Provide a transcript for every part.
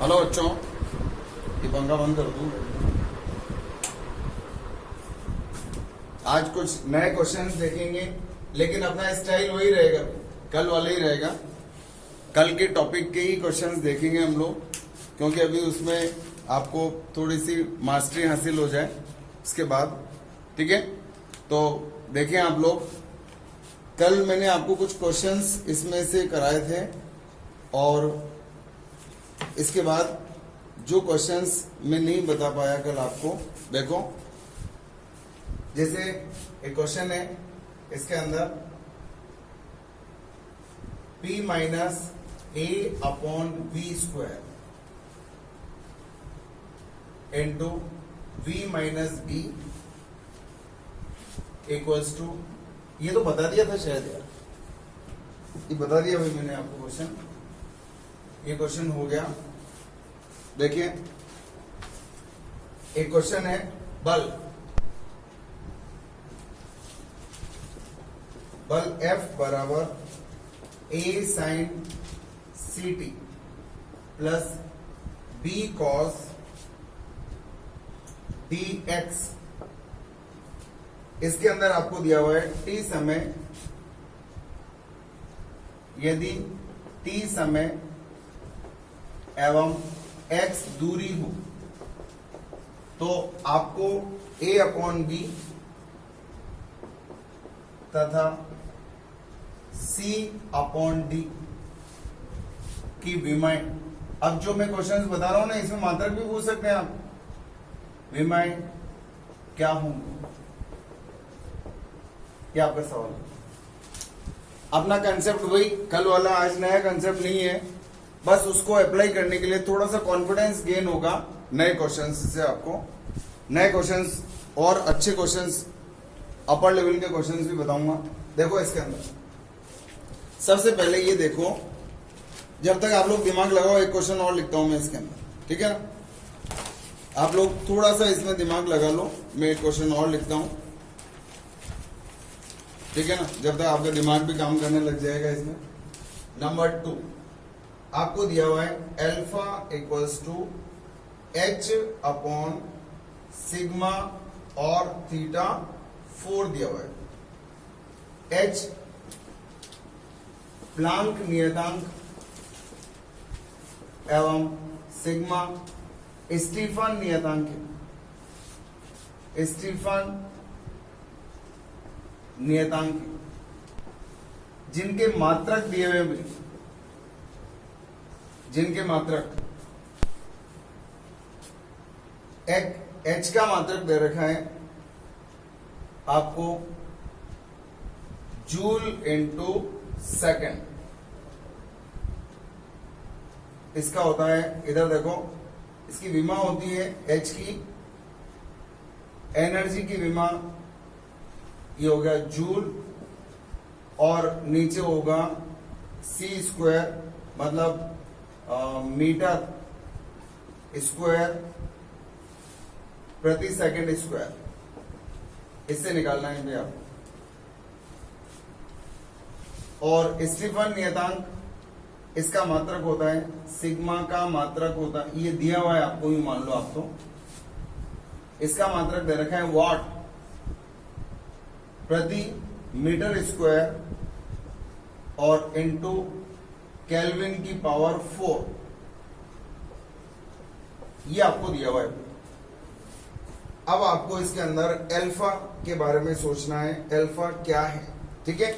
Hello बच्चों, ये पंखा बंद कर दूं। आज कुछ नए क्वेश्चंस देखेंगे, लेकिन अपना स्टाइल वही रहेगा, कल वाला ही रहेगा। कल के टॉपिक के ही क्वेश्चंस देखेंगे हम लोग, क्योंकि अभी उसमें आपको थोड़ी सी मास्टरी हासिल हो जाए उसके बाद। ठीक है, तो देखें आप लोग, कल मैंने आपको कुछ क्वेश्चंस इसमें से कराए थे, और इसके बाद जो क्वेश्चंस मैं नहीं बता पाया कल आपको, देखो जैसे एक क्वेश्चन है, इसके अंदर P minus a upon v square into v minus b equals to, ये तो बता दिया था शायद यार, ये बता दिया भाई मैंने आपको क्वेश्चन। ये क्वेश्चन हो गया। देखिए एक क्वेश्चन है, बल F बराबर A sine c t plus B cos d x. इसके अंदर आपको दिया हुआ है t समय, यदि t समय एवं x दूरी हो तो आपको a अपॉन बी तथा c अपॉन डी की विमाएं। अब जो मैं क्वेश्चंस बता रहा हूं ना, इसमें मात्रक भी पूछ सकते हैं आप, विमाएं क्या होंगी, क्या आपका सवाल है। अपना कंसेप्ट वही कल वाला, आज नया कंसेप्ट नहीं है, बस उसको अप्लाई करने के लिए थोड़ा सा कॉन्फिडेंस गेन होगा नए क्वेश्चंस से। आपको नए क्वेश्चंस और अच्छे क्वेश्चंस, अपर लेवल के क्वेश्चंस भी बताऊंगा। देखो इसके अंदर सबसे पहले ये देखो, जब तक आप लोग दिमाग लगाओ, एक क्वेश्चन और लिखता हूं मैं इसके अंदर, ठीक है ना। आप लोग थोड़ा सा इसमें दिमाग लगा लो, मैं एक क्वेश्चन और लिखता हूं, ठीक है ना, जब तक आपका दिमाग भी काम करने लग जाएगा इसमें। नंबर 2 आपको दिया हुआ है alpha equals to h upon sigma और थीटा 4 दिया हुआ है। एच प्लांक नियतांक एवं सिग्मा स्टीफन नियतांक है। स्टीफन नियतांक जिनके मात्रक दिए हुए भी, जिनके मात्रक एच का मात्रक दे रखा है आपको जूल इनटू सेकेंड। इसका होता है, इधर देखो, इसकी विमा होती है एच की, एनर्जी की विमा ये हो गया जूल, और नीचे होगा सी स्क्वायर, मतलब मीटर स्क्वायर प्रति सेकंड स्क्वायर। इससे निकालना है भैया आपको। और स्टीफन नियतांक, इसका मात्रक होता है, सिग्मा का मात्रक होता है, ये दिया हुआ है आपको, ही मान लो आप, तो इसका मात्रक दे रखा है वाट प्रति मीटर स्क्वायर और इनटू केल्विन की पावर 4, ये आपको दिया हुआ है। अब आपको इसके अंदर अल्फा के बारे में सोचना है, अल्फा क्या है, ठीक है,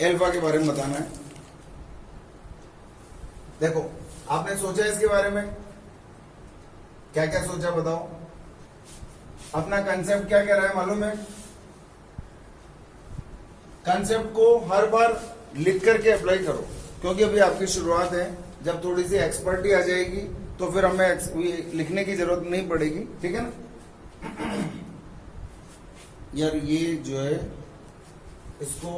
अल्फा के बारे में बताना है। देखो आपने सोचा इसके बारे में, क्या क्या सोचा बताओ। अपना कंसेप्ट क्या कह रहा है मालूम है, कंसेप्ट को हर बार लिख करके अप्लाई करो, क्योंकि अभी आपकी शुरुआत है। जब थोड़ी सी एक्सपर्टी आ जाएगी तो फिर हमें लिखने की जरूरत नहीं पड़ेगी, ठीक है ना। यार ये जो है, इसको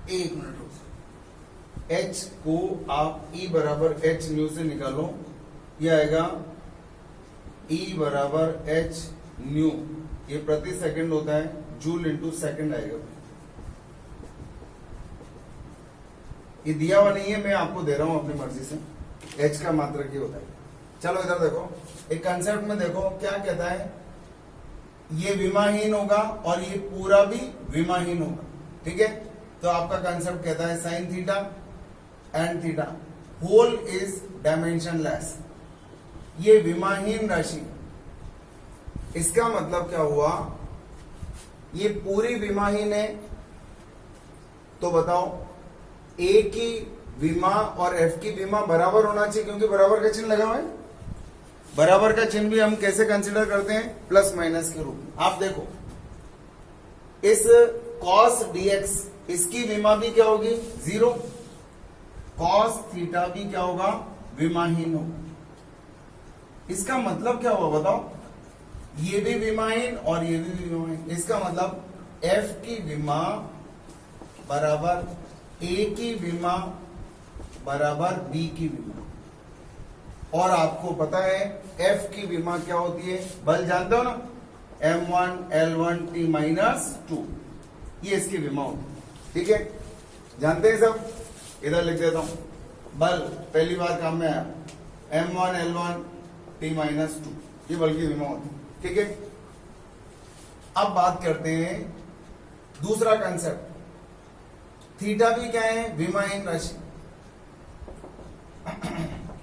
एक मिनट रुक, एच को आप E बराबर एच न्यू से निकालो, ये आएगा E बराबर एच न्यू, ये प्रति सेकंड होता है, जूल इंटू सेकंड आएगा। ये दिया हुआ नहीं है, मैं आपको दे रहा हूं अपनी मर्जी से। एच का मात्रक ही होता है। चलो इधर देखो, एक कंसेप्ट में देखो क्या कहता है, ये विमाहीन होगा और ये पूरा भी विमाहीन होगा, ठीक है। तो आपका कंसेप्ट कहता है sine theta and theta whole is dimensionless, ये विमाहीन राशि। इसका मतलब क्या हुआ, ये पूरी विमाहीन है, तो बताओ ए की विमा और एफ की विमा बराबर होना चाहिए, क्योंकि बराबर का चिन्ह लगा हुआ है। बराबर का चिन्ह भी हम कैसे कंसीडर करते हैं, प्लस माइनस के रूप में। आप देखो इस cos dx, इसकी विमा भी क्या होगी, 0। cos थीटा भी क्या होगा, विमाहीन होगा। इसका मतलब क्या हुआ बताओ, ये भी विमाहीन और ये भी विमाहीन। इसका मतलब f की विमा बराबर a की विमा बराबर b की विमा। और आपको पता है f की विमा क्या होती है, बल जानते हो ना, m1 L1 T माइनस 2, ये इसकी विमा होती है, ठीक है, जानते हैं सब। इधर लिख देता हूं, बल पहली बार काम में आया, m1 L1 T माइनस 2, ये बल की विमा होती है, ठीक है। अब बात करते हैं दूसरा कंसेप्ट, थीटा भी क्या है, विमाहीन राशि।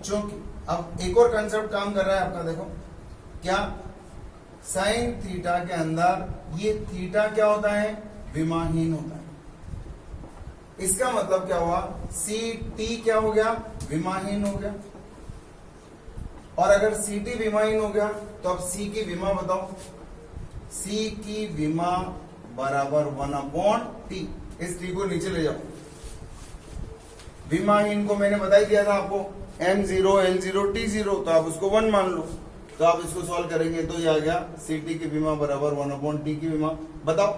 चूंकि अब एक और कंसेप्ट काम कर रहा है आपका, देखो क्या, साइन थीटा के अंदर ये थीटा क्या होता है, विमाहीन होता है। इसका मतलब क्या हुआ, सी टी क्या हो गया, विमाहीन हो गया। और अगर सी टी विमाहीन हो गया तो अब सी की विमा बताओ, सी की विमा बराबर 1/t। इस टी को नीचे ले जाओ, विमाहीन को मैंने बता ही दिया था आपको, m0 L0 T0, तो आप उसको 1 मान लो। तो आप इसको सॉल्व करेंगे तो ये आ गया सी टी की विमा बराबर 1/t की विमा। बताओ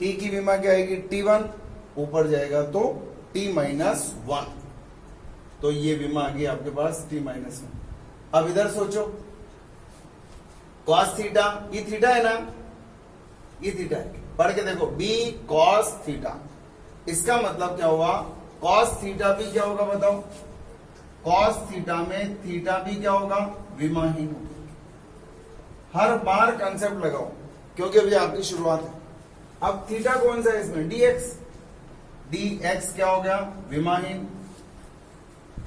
t की विमा क्या आएगी, T1, ऊपर जाएगा तो t माइनस 1, तो ये विमा आ गई आपके पास t माइनस 1। अब इधर सोचो, cos थीटा, ये थीटा है ना, ये थीटा है, पढ़ के देखो, b cos थीटा। इसका मतलब क्या हुआ, cos थीटा भी क्या होगा बताओ, cos थीटा में थीटा भी क्या होगा, विमाहीन होगा। हर बार कंसेप्ट लगाओ, क्योंकि अभी आपकी शुरुआत है। अब थीटा कौन सा है इसमें, dx, dx क्या हो गया, विमाहीन।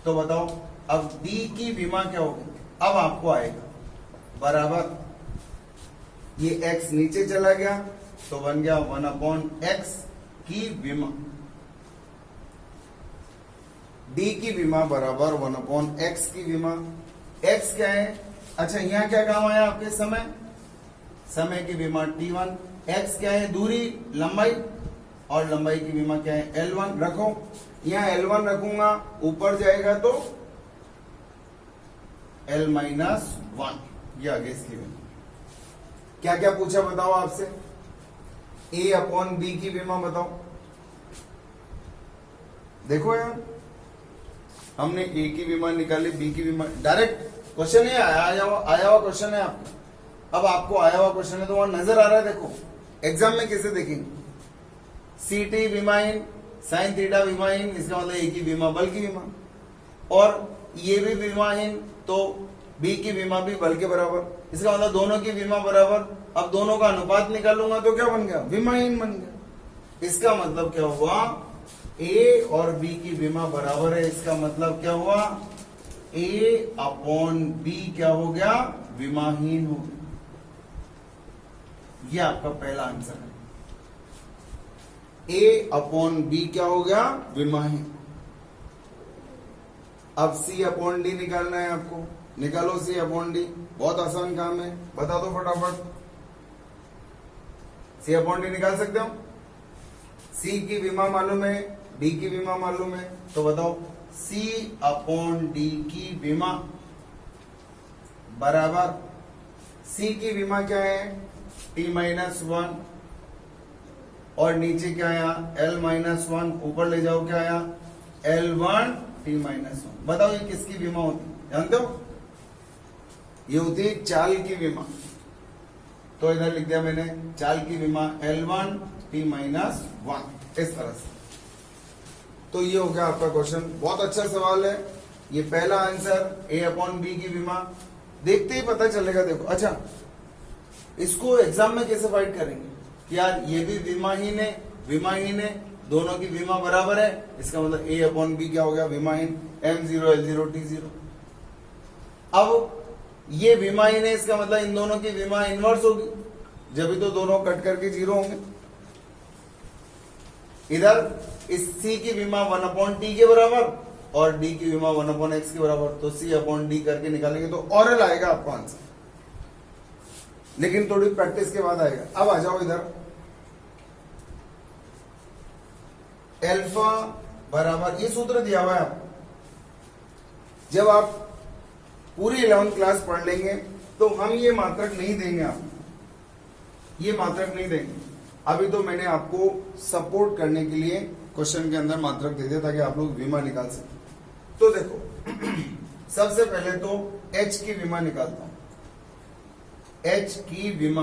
तो बताओ अब d की विमा क्या होगी, अब आपको आएगा बराबर, ये x नीचे चला गया तो बन गया 1/x की विमा, d की विमा बराबर 1/x की विमा। x क्या है, अच्छा यहां क्या काम आया आपके, समय, समय की विमा t1। x क्या है, दूरी, लंबाई, और लंबाई की विमा क्या है, L1 रखो। यहां L1 रखूंगा, ऊपर जाएगा तो L माइनस 1, ये आगे इसकी विमा। क्या क्या पूछा बताओ आपसे, a/b की विमा बताओ। देखो यार, हमने a की विमा निकाली, b की विमा, डायरेक्ट क्वेश्चन है, आया हुआ क्वेश्चन है आपको। अब आपको आया हुआ क्वेश्चन है तो वहां नजर आ रहा है, देखो एग्जाम में कैसे देखेंगे, सी टी विमाहीन, साइन थीटा विमाहीन, इसका मतलब a की विमा बल की विमा, और ये भी विमाहीन तो b की विमा भी बल के बराबर, इसका मतलब दोनों की विमा बराबर। अब दोनों का अनुपात निकालूंगा तो क्या बन गया, विमाहीन बन गया। इसका मतलब क्या हुआ, a और b की विमा बराबर है, इसका मतलब क्या हुआ, a/b क्या हो गया, विमाहीन हो गया। ये आपका पहला आंसर है, a/b क्या हो गया, विमाहीन। अब c/d निकालना है आपको, निकालो c/d, बहुत आसान काम है, बता दो फटाफट। c/d निकाल सकते हो, c की विमा मालूम है, d की विमा मालूम है, तो बताओ c/d की विमा बराबर, c की विमा क्या है, t माइनस 1, और नीचे क्या आया, l माइनस 1, ऊपर ले जाओ क्या आया, L1 t माइनस 1। बताओ ये किसकी विमा होती है, जानते हो, ये होती है चाल की विमा। तो इधर लिख दिया मैंने, चाल की विमा L1 t माइनस 1, इस तरह से। तो ये हो गया आपका क्वेश्चन। बहुत अच्छा सवाल है ये। पहला आंसर A/B की विमा, देखते ही पता चलेगा। देखो अच्छा, इसको एग्जाम में कैसे फाइंड करेंगे कि यार ये भी विमाहीन है, दोनों की विमा बराबर है, इसका मतलब A/B क्या हो गया, विमाहीन, M0 L0 T0। अब ये विमाहीन है, इसका मतलब इन दोनों की विमा इनवर्स होगी, जब भी तो दोनों कट करके 0 होंगे। इधर इस C की विमा 1/T के बराबर और D की विमा 1/X के बराबर, तो C/D करके निकालेंगे तो ऑरल आएगा आपको आंसर, लेकिन थोड़ी प्रैक्टिस के बाद आएगा। अब आ जाओ इधर, अल्फा बराबर, ये सूत्र दिया हुआ है आपको। जब आप पूरी 11th क्लास पढ़ लेंगे तो हम ये मात्रक नहीं देंगे आपको, ये मात्रक नहीं देंगे। अभी तो मैंने आपको सपोर्ट करने के लिए क्वेश्चन के अंदर मात्रक दे दिया ताकि आप लोग विमा निकाल सकें। तो देखो सबसे पहले तो H की विमा निकालता हूं। H की विमा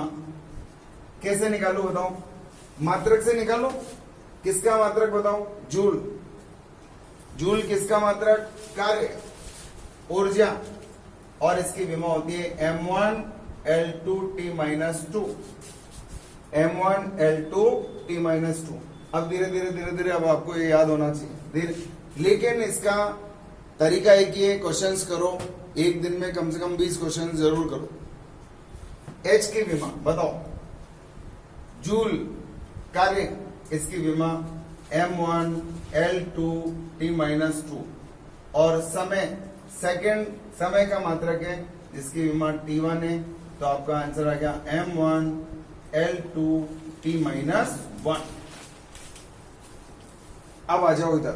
कैसे निकालू बताओ? मात्रक से निकालो। किसका मात्रक बताओ? जूल। जूल किसका मात्रक? कार्य, ऊर्जा। और इसकी विमा होती है M1 L2 T-2, M1 L2 T-2। अब धीरे धीरे अब आपको ये याद होना चाहिए धीरे, लेकिन इसका तरीका एक ही है, क्वेश्चंस करो एक दिन में कम से कम 20 क्वेश्चन जरूर करो। H की विमा बताओ, जूल कार्य, इसकी विमा M1 L2 T-2 और समय, सेकंड समय का मात्रक है, इसकी विमा T1 है, तो आपका आंसर आ गया M1 L2 T-1। अब आ जाओ इधर,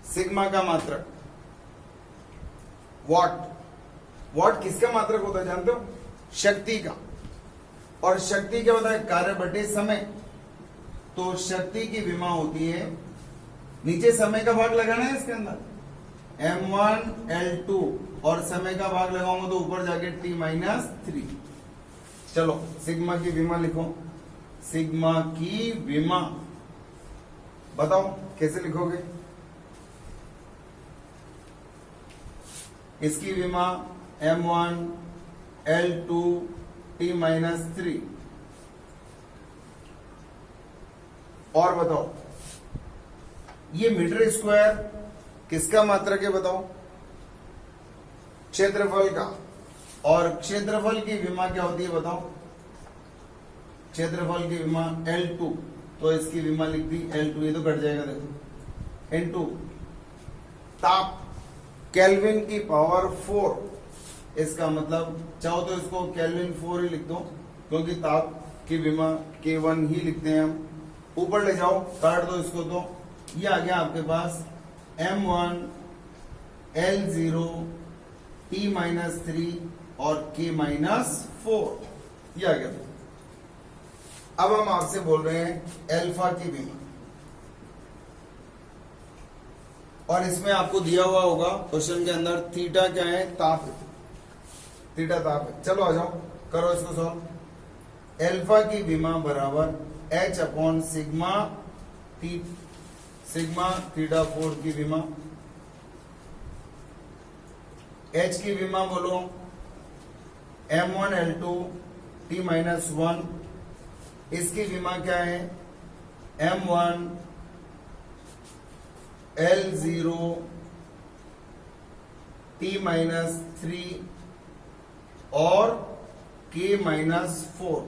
सिग्मा का मात्रक वॉट। वॉट किसका मात्रक होता है जानते हो? शक्ति का। और शक्ति क्या होता है? कार्य बटे समय। तो शक्ति की विमा होती है, नीचे समय का भाग लगाना है इसके अंदर, M1 L2 और समय का भाग लगाऊंगा तो ऊपर जाके T-3। चलो सिग्मा की विमा लिखो। सिग्मा की विमा बताओ कैसे लिखोगे? इसकी विमा M1 L2 T-3। और बताओ ये मीटर स्क्वायर किसका मात्रक है बताओ? क्षेत्रफल का। और क्षेत्रफल की विमा क्या होती है बताओ? क्षेत्रफल की विमा L2, तो इसकी विमा लिख दी L2, ये तो कट जाएगा देखो, N2। ताप केल्विन की पावर 4, इसका मतलब चाहो तो इसको केल्विन 4 ही लिख दो, क्योंकि ताप की विमा K1 ही लिखते हैं हम। ऊपर ले जाओ, काट दो इसको, तो ये आ गया आपके पास M1 L0 T-3 और K-4, ये आ गया। अब हम आपसे बोल रहे हैं अल्फा की विमा, और इसमें आपको दिया हुआ होगा क्वेश्चन के अंदर थीटा क्या है? ताप है, थीटा ताप है। चलो आ जाओ, करो इसको सॉल्व। अल्फा की विमा बराबर H/सिग्मा θ4 की विमा। H की विमा बोलो M1 L2 T-1, इसकी विमा क्या है? M1 L0 T-3 और K-4।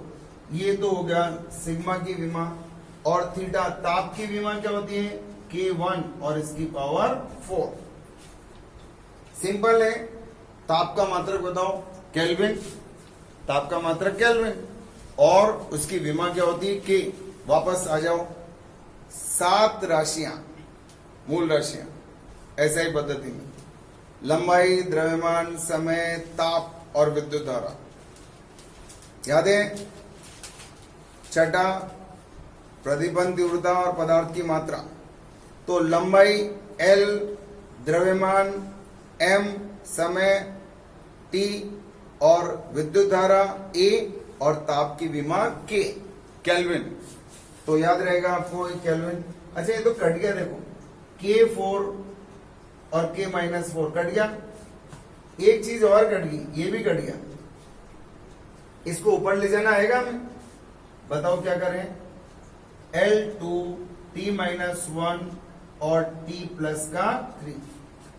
ये तो हो गया सिग्मा की विमा। और थीटा ताप की विमा क्या होती है? K1 और इसकी पावर 4। सिंपल है। ताप का मात्रक बताओ? केल्विन। ताप का मात्रक केल्विन, और उसकी विमा क्या होती है? K। वापस आ जाओ, 7 राशियां, मूल राशियां ऐसा ही पद्धति में, लंबाई, द्रव्यमान, समय, ताप और विद्युत धारा। याद है? छठा प्रतिबंध तीव्रता और पदार्थ की मात्रा। तो लंबाई L, द्रव्यमान M, समय T और विद्युत धारा A और ताप की विमा K, केल्विन। तो याद रहेगा आपको केल्विन। अच्छा ये तो कट गया देखो, K4 और K-4 कट गया। एक चीज और कट गई, ये भी कट गया। इसको ऊपर ले जाना आएगा हमें, बताओ क्या करें। L2 T-1 और T प्लस का 3,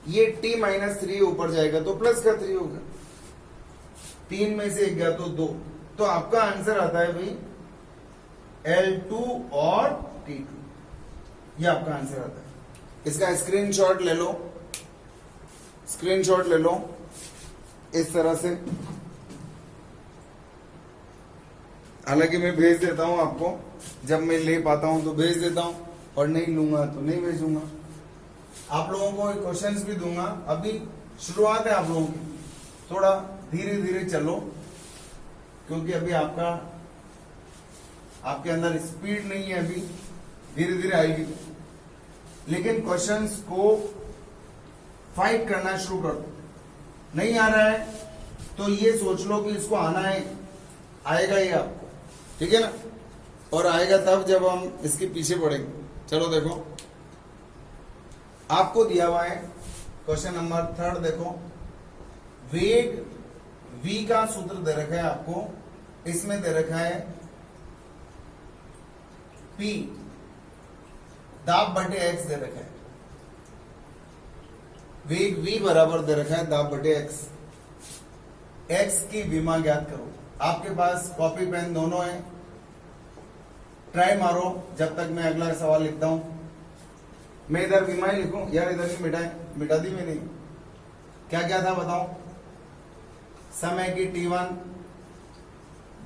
ये T-3 ऊपर जाएगा तो प्लस का 3 होगा। 3 में से 1 गया तो 2, तो आपका आंसर आता है भाई L2 और T2, ये आपका आंसर आता है। इसका स्क्रीनशॉट ले लो, स्क्रीनशॉट ले लो इस तरह से। हालांकि मैं भेज देता हूं आपको, जब मैं ले पाता हूं तो भेज देता हूं, और नहीं लूंगा तो नहीं भेजूंगा। आप लोगों को क्वेश्चंस भी दूंगा। अभी शुरुआत है आप लोगों की, थोड़ा धीरे धीरे चलो, क्योंकि अभी आपके अंदर स्पीड नहीं है, अभी धीरे धीरे आएगी। लेकिन क्वेश्चंस को फाइट करना शुरू कर दो। नहीं आ रहा है तो ये सोच लो कि इसको आना है, आएगा ही आपको, ठीक है ना। और आएगा तब जब हम इसके पीछे पड़ेंगे। चलो देखो, आपको दिया हुआ है क्वेश्चन नंबर 3, देखो वेग v का सूत्र दे रखा है आपको। इसमें दे रखा है p दाब बटे x दे रखा है। वेग v बराबर दे रखा है दाब बटे x। x की विमा ज्ञात करो। आपके पास कॉपी पेन दोनों है, ट्राई मारो जब तक मैं अगला सवाल लिखता हूं। मैं इधर विमा ही लिखूं यार, इधर ही मिटा दी मैंने। क्या क्या था बताओ। समय की T1,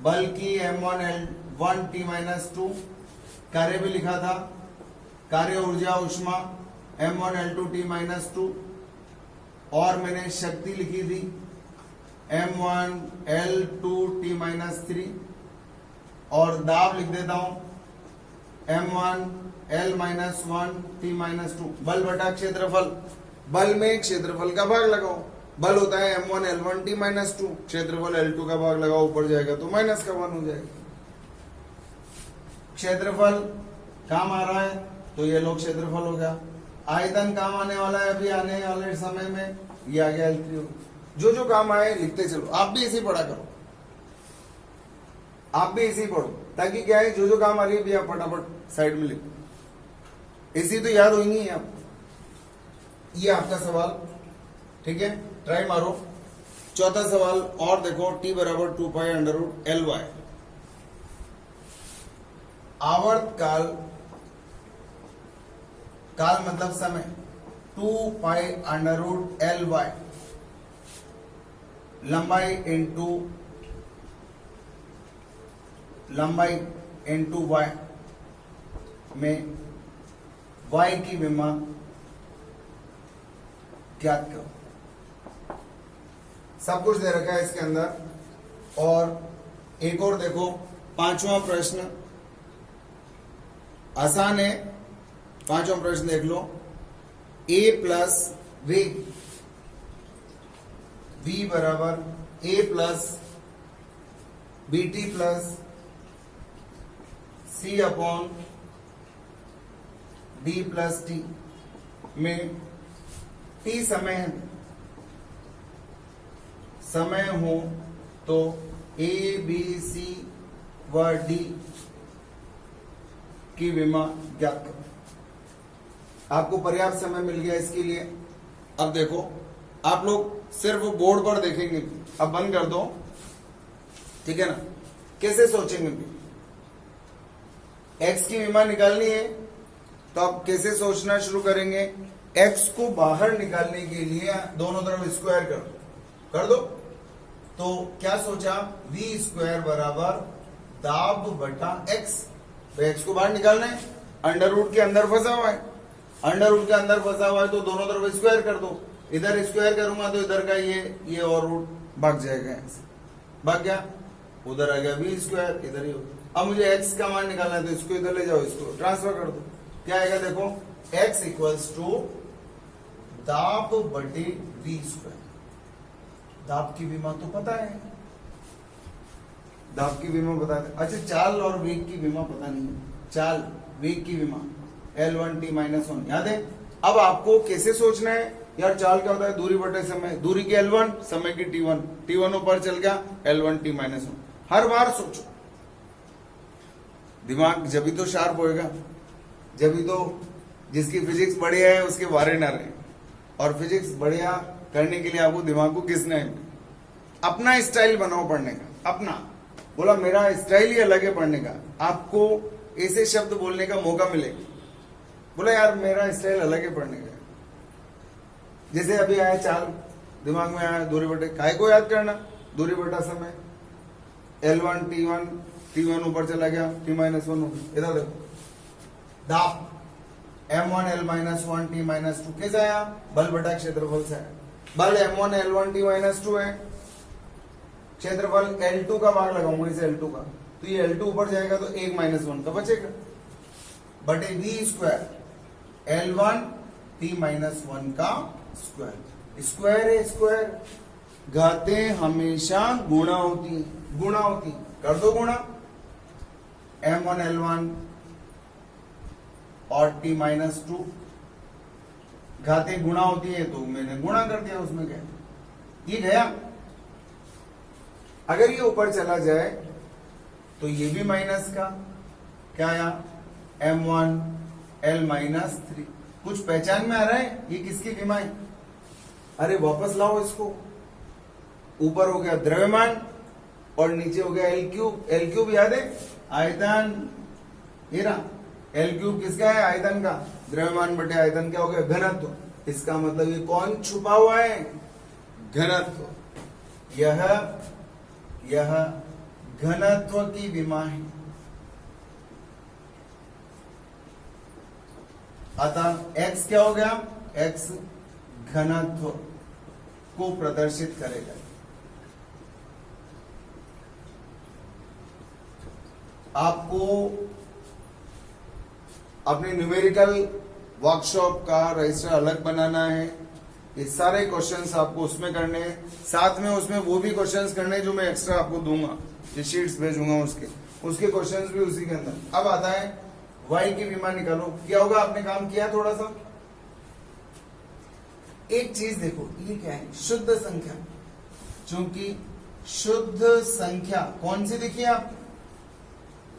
बल की M1L1 T-2, कार्य भी लिखा था, कार्य ऊर्जा उष्मा M1L2 T-2, और मैंने शक्ति लिखी थी M1L2 T-3, और दाब लिख देता हूं M1L-1 T-2। बल बटा क्षेत्रफल, बल में क्षेत्रफल का भाग लगाओ। बल होता है M1L1 T-2, क्षेत्रफल L2 का भाग लगाओ, ऊपर जाएगा तो माइनस का 1 हो जाएगा। क्षेत्रफल काम आ रहा है तो ये लो क्षेत्रफल हो गया। आयतन काम आने वाला है अभी आने वाले समय में, ये आ गया L3। जो जो काम आए लिखते चलो। आप भी इसी पढ़ा करो, आप भी इसी पढ़ो, ताकि क्या है जो जो काम आ रही है भी आप फटाफट साइड में लिखो। इसी तो याद होगी नहीं आप। ये आपका सवाल, ठीक है, ट्राई मारो। चौथा सवाल और देखो, t बराबर 2π√Ly। आवर्त काल, काल मतलब समय, 2π√Ly, लंबाई इंटू y में y की विमा ज्ञात करो। सब कुछ दे रखा है इसके अंदर। और एक और देखो, 5वां प्रश्न आसान है। 5वां प्रश्न देख लो। a प्लस वेग v बराबर a plus bt plus c upon d plus t में t समय है, समय हो तो a b c व d की विमा ज्ञात करो। आपको पर्याप्त समय मिल गया इसके लिए। अब देखो, आप लोग सिर्फ बोर्ड पर देखेंगे, अब बंद कर दो, ठीक है ना। कैसे सोचेंगे भी, x की विमा निकालनी है तो आप कैसे सोचना शुरू करेंगे। x को बाहर निकालने के लिए दोनों तरफ स्क्वायर कर दो। तो क्या सोचा, v स्क्वायर बराबर दाब बटा x। x को बाहर निकालना है, अंडर रूट के अंदर फंसा हुआ है, अंडर रूट के अंदर फंसा हुआ है तो दोनों तरफ स्क्वायर कर दो। इधर स्क्वायर करूंगा तो इधर का ये और रूट भाग जाएगा, ऐसे भाग गया, उधर आ गया v स्क्वायर, इधर ही हो। अब मुझे x का मान निकालना है तो इसको इधर ले जाओ, इसको ट्रांसफर कर दो। क्या आएगा देखो, x इक्वल्स टू दाब बटे v स्क्वायर। दाब की विमा तो पता है, दाब की विमा पता है। अच्छा, चाल और वेग की विमा पता नहीं है। चाल वेग की विमा L1 T-1 याद है, अब आपको कैसे सोचना है यार, चाल क्या होता है, दूरी बटे समय, दूरी की L1, समय की T1, T1 ऊपर चल गया, L1 T -1। हर बार सोचो, दिमाग जब भी तो शार्प होएगा, जब भी तो जिसकी फिजिक्स बढ़िया है उसके वारे ना रहे। और फिजिक्स बढ़िया करने के लिए आपको दिमाग को किसने अपना स्टाइल बनाओ पढ़ने का, अपना। बोला मेरा स्टाइल ही अलग है पढ़ने का, आपको ऐसे शब्द बोलने का मौका मिलेगा। बोला यार मेरा स्टाइल अलग है पढ़ने का। जैसे अभी आया चाल, दिमाग में आया दूरी बटे, काय को याद करना, दूरी बटा समय, L1 T1, T1 ऊपर चला गया, T -1 हो गया। इधर देखो दाप, M1 L -1 T -2 कैसे आया, बल बटा क्षेत्रफल से आया। बल M1 L1 T -2 है, क्षेत्रफल L2 का भाग लगाऊंगा इसे L2 का, तो ये L2 ऊपर जाएगा तो 1 -1 का बचेगा, बटे V स्क्वायर L1 T -1 का स्क्वायर। स्क्वायर है स्क्वायर, घातें हमेशा गुणा होती हैं, गुणा होती हैं। कर दो गुणा, M1 L1 और T -2 घातें गुणा होती है, तो मैंने गुणा कर दिया, उसमें क्या ये गया। अगर ये ऊपर चला जाए तो ये भी माइनस का, क्या आया, M1 L -3। कुछ पहचान में आ रहा है, ये किसकी विमा है? अरे वापस लाओ इसको, ऊपर हो गया द्रव्यमान और नीचे हो गया L3। L3 याद है, आयतन, ये रहा L3 किसका है, आयतन का, द्रव्यमान बटे आयतन क्या हो गया, घनत्व। इसका मतलब ये कौन छुपा हुआ है, घनत्व। यह घनत्व की विमा है। अतः x क्या हो गया, x घनत्व को प्रदर्शित करेगा। आपको अपने न्यूमेरिकल वर्कशॉप का रजिस्टर अलग बनाना है। ये सारे क्वेश्चंस आपको उसमें करने हैं, साथ में उसमें वो भी क्वेश्चंस करने जो मैं एक्स्ट्रा आपको दूंगा, ये शीट्स भेजूंगा उसके क्वेश्चंस भी उसी के अंदर। अब आता है y की विमा निकालो। क्या होगा, आपने काम किया थोड़ा सा। एक चीज देखो, ये क्या है, शुद्ध संख्या। चूंकि शुद्ध संख्या कौन सी देखिए आप,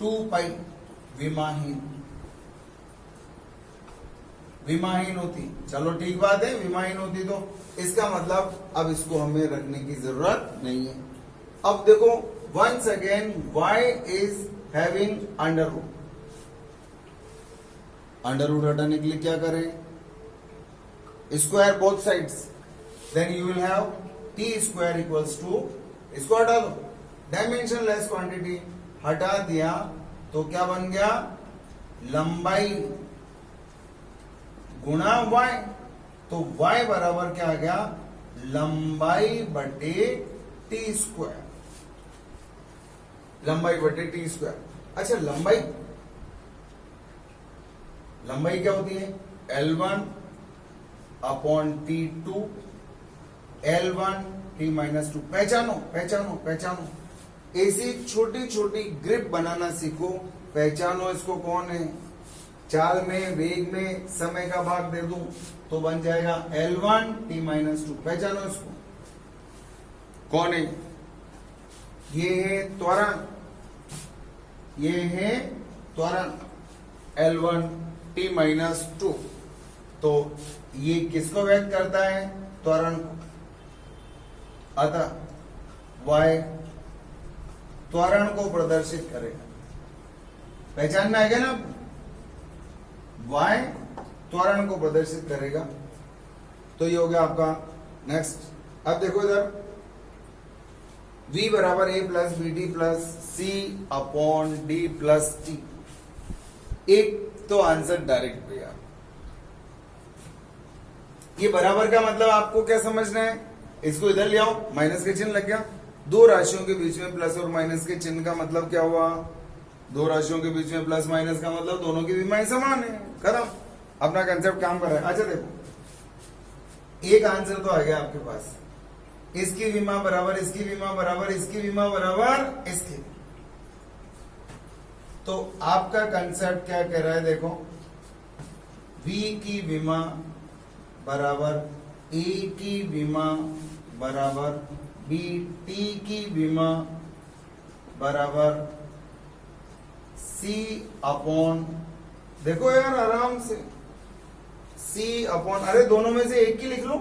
2π विमाहीन, विमाहीन होती, चलो ठीक बात है, विमाहीन होती तो इसका मतलब अब इसको हमें रखने की जरूरत नहीं है। अब देखो once again y is having under root. Under root हटाने के लिए क्या करें, square both sides, then you will have t square equals to, इसको हटा दो, डायमेंशन लेस क्वांटिटी, हटा दिया तो क्या बन गया, लंबाई गुणा y, तो y बराबर क्या आ गया, लंबाई बटे t स्क्वायर, लंबाई बटे t स्क्वायर। अच्छा लंबाई क्या होती है, L1 upon T2, L1 T -2। पहचानो, ऐसी छोटी छोटी ग्रिप बनाना सीखो, पहचानो इसको कौन है। चाल में, वेग में समय का भाग दे दूं तो बन जाएगा L1 T -2। पहचानो इसको कौन है, ये है त्वरण, ये है त्वरण L1 T -2। तो ये किसको व्यक्त करता है, त्वरण को। अतः y त्वरण को प्रदर्शित करेगा, पहचान में आएगा ना, y त्वरण को प्रदर्शित करेगा। तो ये हो गया आपका नेक्स्ट। अब देखो इधर v बराबर a plus b t plus c upon d plus t. एक तो आंसर डायरेक्ट भैया, ये बराबर का मतलब आपको क्या समझना है, इसको इधर ले आओ, माइनस के चिन्ह लग गया। दो राशियों के बीच में प्लस और माइनस के चिन्ह का मतलब क्या हुआ, दो राशियों के बीच में प्लस माइनस का मतलब दोनों की विमाएं समान है। खत्म, अपना कंसेप्ट काम कर रहा है। अच्छा देखो, एक आंसर तो आ गया आपके पास, इसकी विमा बराबर इसकी विमा बराबर इसकी विमा बराबर इसकी। तो आपका कंसेप्ट क्या कह रहा है, देखो v की विमा बराबर ए की विमा बराबर बी टी की विमा बराबर सी अपॉन, देखो यार आराम से, सी अपॉन, अरे दोनों में से एक ही लिख लो।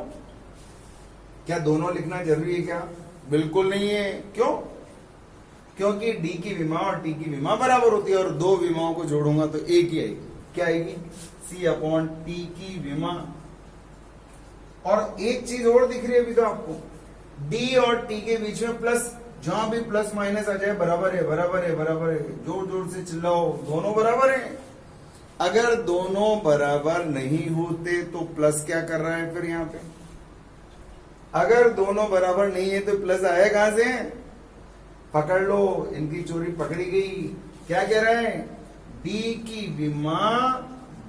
क्या दोनों लिखना जरूरी है क्या? बिल्कुल नहीं है। क्यों? क्योंकि डी की विमा और टी की विमा बराबर होती है और दो विमाओं को जोड़ूंगा तो एक ही आएगी। क्या आएगी? सी अपॉन टी की विमा। और एक चीज और दिख रही है अभी तो आपको, डी और टी के बीच में प्लस, जहां भी प्लस माइनस आ जाए बराबर है, बराबर है, बराबर है, जोर जोर से चिल्लाओ, दोनों बराबर है। अगर दोनों बराबर नहीं होते तो प्लस क्या कर रहा है फिर यहां पे? अगर दोनों बराबर नहीं है तो प्लस आया कहां से? पकड़ लो, इनकी चोरी पकड़ी गई। क्या कह रहा है? डी की विमा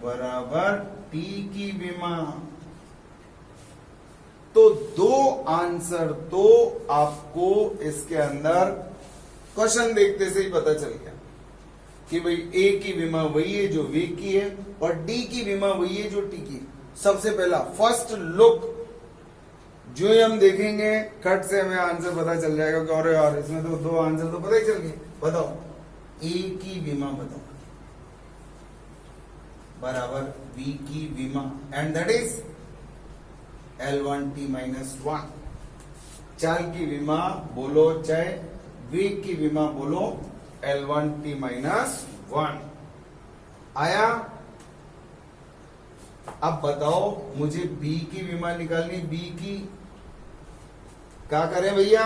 बराबर टी की विमा। तो दो आंसर तो आपको इसके अंदर क्वेश्चन देखते से ही पता चल गया कि भाई ए की विमा वही है जो वे की है और डी की विमा वही है जो टी की। सबसे पहला फर्स्ट लुक जो ही हम देखेंगे कट से हमें आंसर पता चल जाएगा कि अरे यार इसमें तो दो आंसर तो पता ही चल गए। बताओ, ए की विमा बताओ बराबर बी की विमा and that is L1T minus 1। चाल की विमा बोलो चाहे वेग की विमा बोलो, L1T माइनस 1 आया। अब बताओ मुझे बी की विमा निकालनी, बी की क्या करें भैया?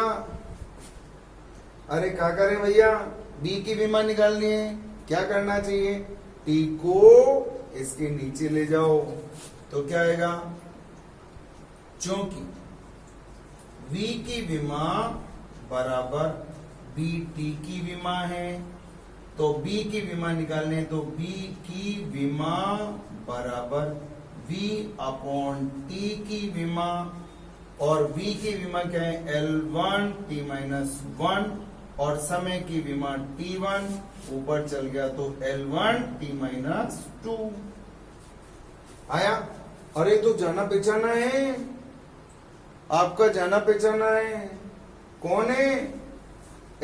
अरे क्या करें भैया? बी की विमा निकालनी है, क्या करना चाहिए? टी को इसके नीचे ले जाओ तो क्या आएगा? क्योंकि V की विमा बराबर बी टी की विमा है, तो B की विमा निकालने तो B की विमा बराबर V अपॉन T की विमा, और V की विमा क्या है? L1T माइनस 1 और समय की विमा T1 ऊपर चल गया तो L1T माइनस 2 आया। अरे तो जाना पहचाना है, आपका जाना पहचाना है। कौन है?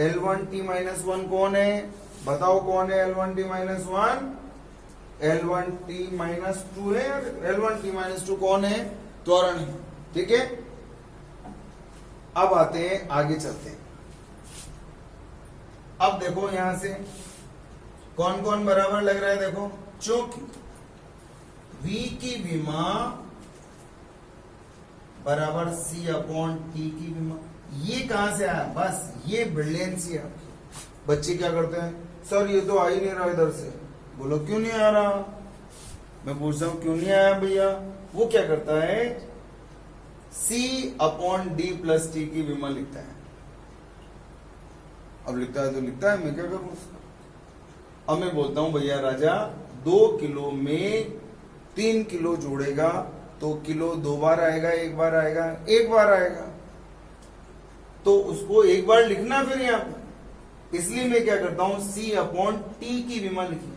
L1T माइनस 1 कौन है? बताओ कौन है L1T माइनस 1? L1T माइनस 2 है। L1T माइनस 2 कौन है? त्वरण है। ठीक है, अब आते हैं आगे चलते हैं। अब देखो यहां से कौन कौन बराबर लग रहा है। देखो, चूंकि V की विमा बराबर C अपॉन T की विमा, ये कहां से आया? बस ये ब्रिलियंसी है। बच्चे क्या करते हैं? सर ये तो आ ही नहीं रहा इधर से। बोलो क्यों नहीं आ रहा? मैं पूछ रहा हूं क्यों नहीं आया भैया? वो क्या करता है? C upon D plus T की विमा लिखता है। अब लिखता है तो लिखता है, मैं क्या करूं उसका? अब मैं बोलता हूं भैया राजा 2 किलो में 3 किलो जोड़ेगा तो किलो 2 बार आएगा, 1 बार आएगा, 1 बार आएगा, तो उसको 1 बार लिखना फिर यहां पे। इसलिए मैं क्या करता हूं? C अपॉन T की विमा लिखी।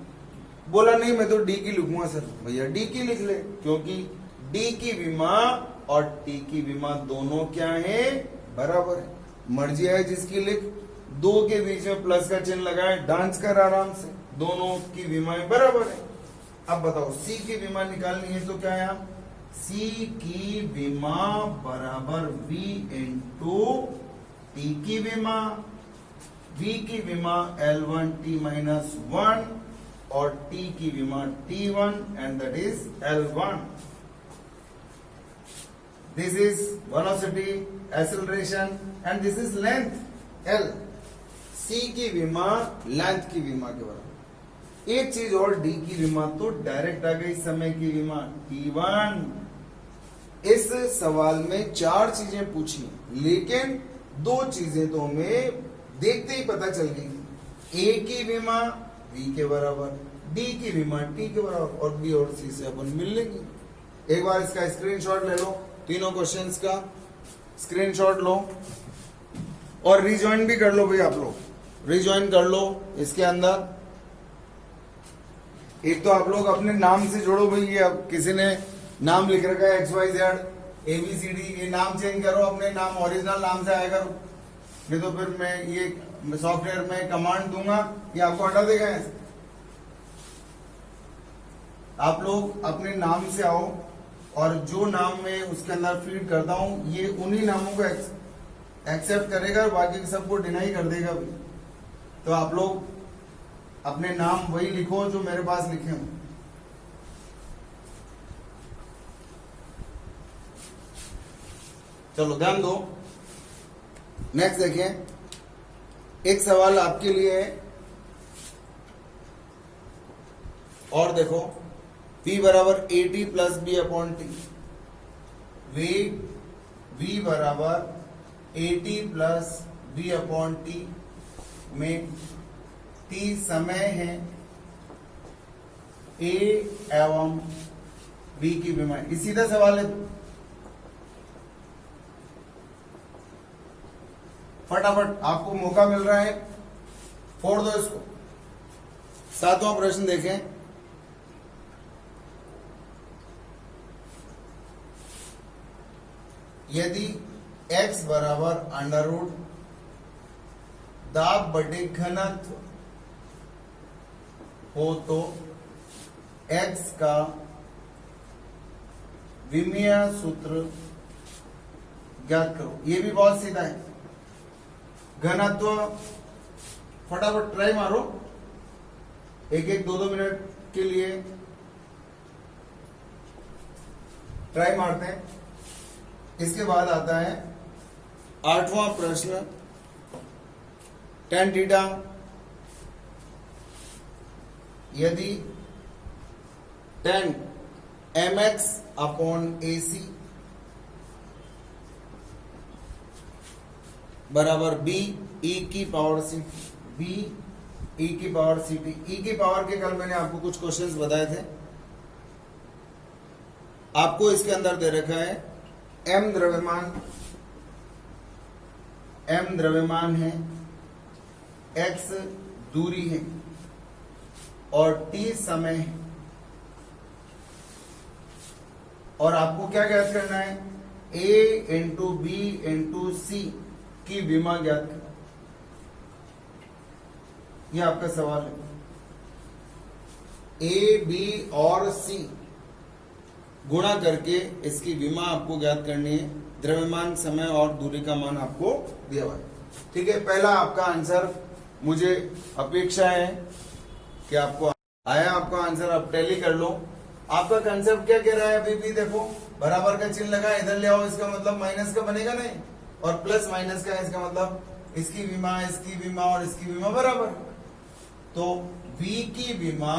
बोला नहीं मैं तो D की लिखूंगा। सर भैया D की लिख ले, क्योंकि D की विमा और T की विमा दोनों क्या है? बराबर है। मर्जी है जिसकी लिख, 2 के बीच में प्लस का चिन्ह लगाए, डांस कर आराम से, दोनों की विमाएं बराबर है। अब बताओ C की विमा निकालनी है तो क्या है? C की विमा बराबर V इंटू T की विमा। V की विमा L1T माइनस 1 और T की विमा T1 and that is L1। This is velocity, acceleration and this is length L। C की विमा लेंथ की विमा के बराबर। एक चीज और, D की विमा तो डायरेक्ट आ गई, समय की विमा T1। इस सवाल में 4 चीजें पूछी, लेकिन 2 चीजें तो हमें देखते ही पता चल गई। A की विमा V के बराबर, D की विमा T के बराबर, और B और C से अपन मिल लेंगे। एक बार इसका स्क्रीनशॉट ले लो, तीनों क्वेश्चंस का स्क्रीनशॉट लो और रिज्वाइन भी कर लो भाई। आप लोग रिज्वाइन कर लो इसके अंदर। एक तो आप लोग अपने नाम से जोड़ो भाई। ये अब किसी ने नाम लिख रखा है XYZ ABCD, ये नाम चेंज करो, अपने नाम ओरिजिनल नाम से आया करो, नहीं तो फिर मैं ये सॉफ्टवेयर में कमांड दूंगा ये आपको हटा देगा। आप लोग अपने नाम से आओ और जो नाम मैं उसके अंदर फीड करता हूं ये उन्हीं नामों को एक्सेप्ट करेगा और बाकी सबको डिनाई कर देगा भी। तो आप लोग अपने नाम वही लिखो जो मेरे पास लिखे हों। चलो ध्यान दो, नेक्स्ट देखिए, एक सवाल आपके लिए है और देखो, V बराबर AT plus B upon T, V बराबर AT plus B upon T में T समय है A एवं B की विमा, ये सीधा सवाल है। फटाफट आपको मौका मिल रहा है, फोड़ दो इसको। 7वां प्रश्न देखें, यदि x बराबर अंडर रूट दाब बटे घनत्व हो तो x का विमीय सूत्र ज्ञात करो। ये भी बहुत सीधा है। घनत्व फटाफट ट्राई मारो, एक 2 मिनट के लिए ट्राई मारते हैं। इसके बाद आता है 8वां प्रश्न, tan थीटा यदि tan mx अपॉन AC बराबर B e की पावर सी, B e की पावर सी टी। E की पावर के कल मैंने आपको कुछ क्वेश्चंस बताए थे। आपको इसके अंदर दे रखा है m द्रव्यमान है, x दूरी है और t समय है, और आपको क्या ज्ञात करना है, A into B into C की विमा ज्ञात करें। ये आपका सवाल है। A, B और C गुणा करके इसकी विमा आपको ज्ञात करनी है। द्रव्यमान, समय और दूरी का मान आपको दिया हुआ है। ठीक है, पहला आपका आंसर, मुझे अपेक्षा है कि आपको आया आपका आंसर। आप टैली कर लो। आपका कंसेप्ट क्या कह रहा है अभी भी देखो, बराबर का चिन्ह लगा, इधर ले आओ, इसका मतलब माइनस का बनेगा नहीं, और प्लस माइनस का, इसका मतलब इसकी विमा और इसकी विमा बराबर। तो V की विमा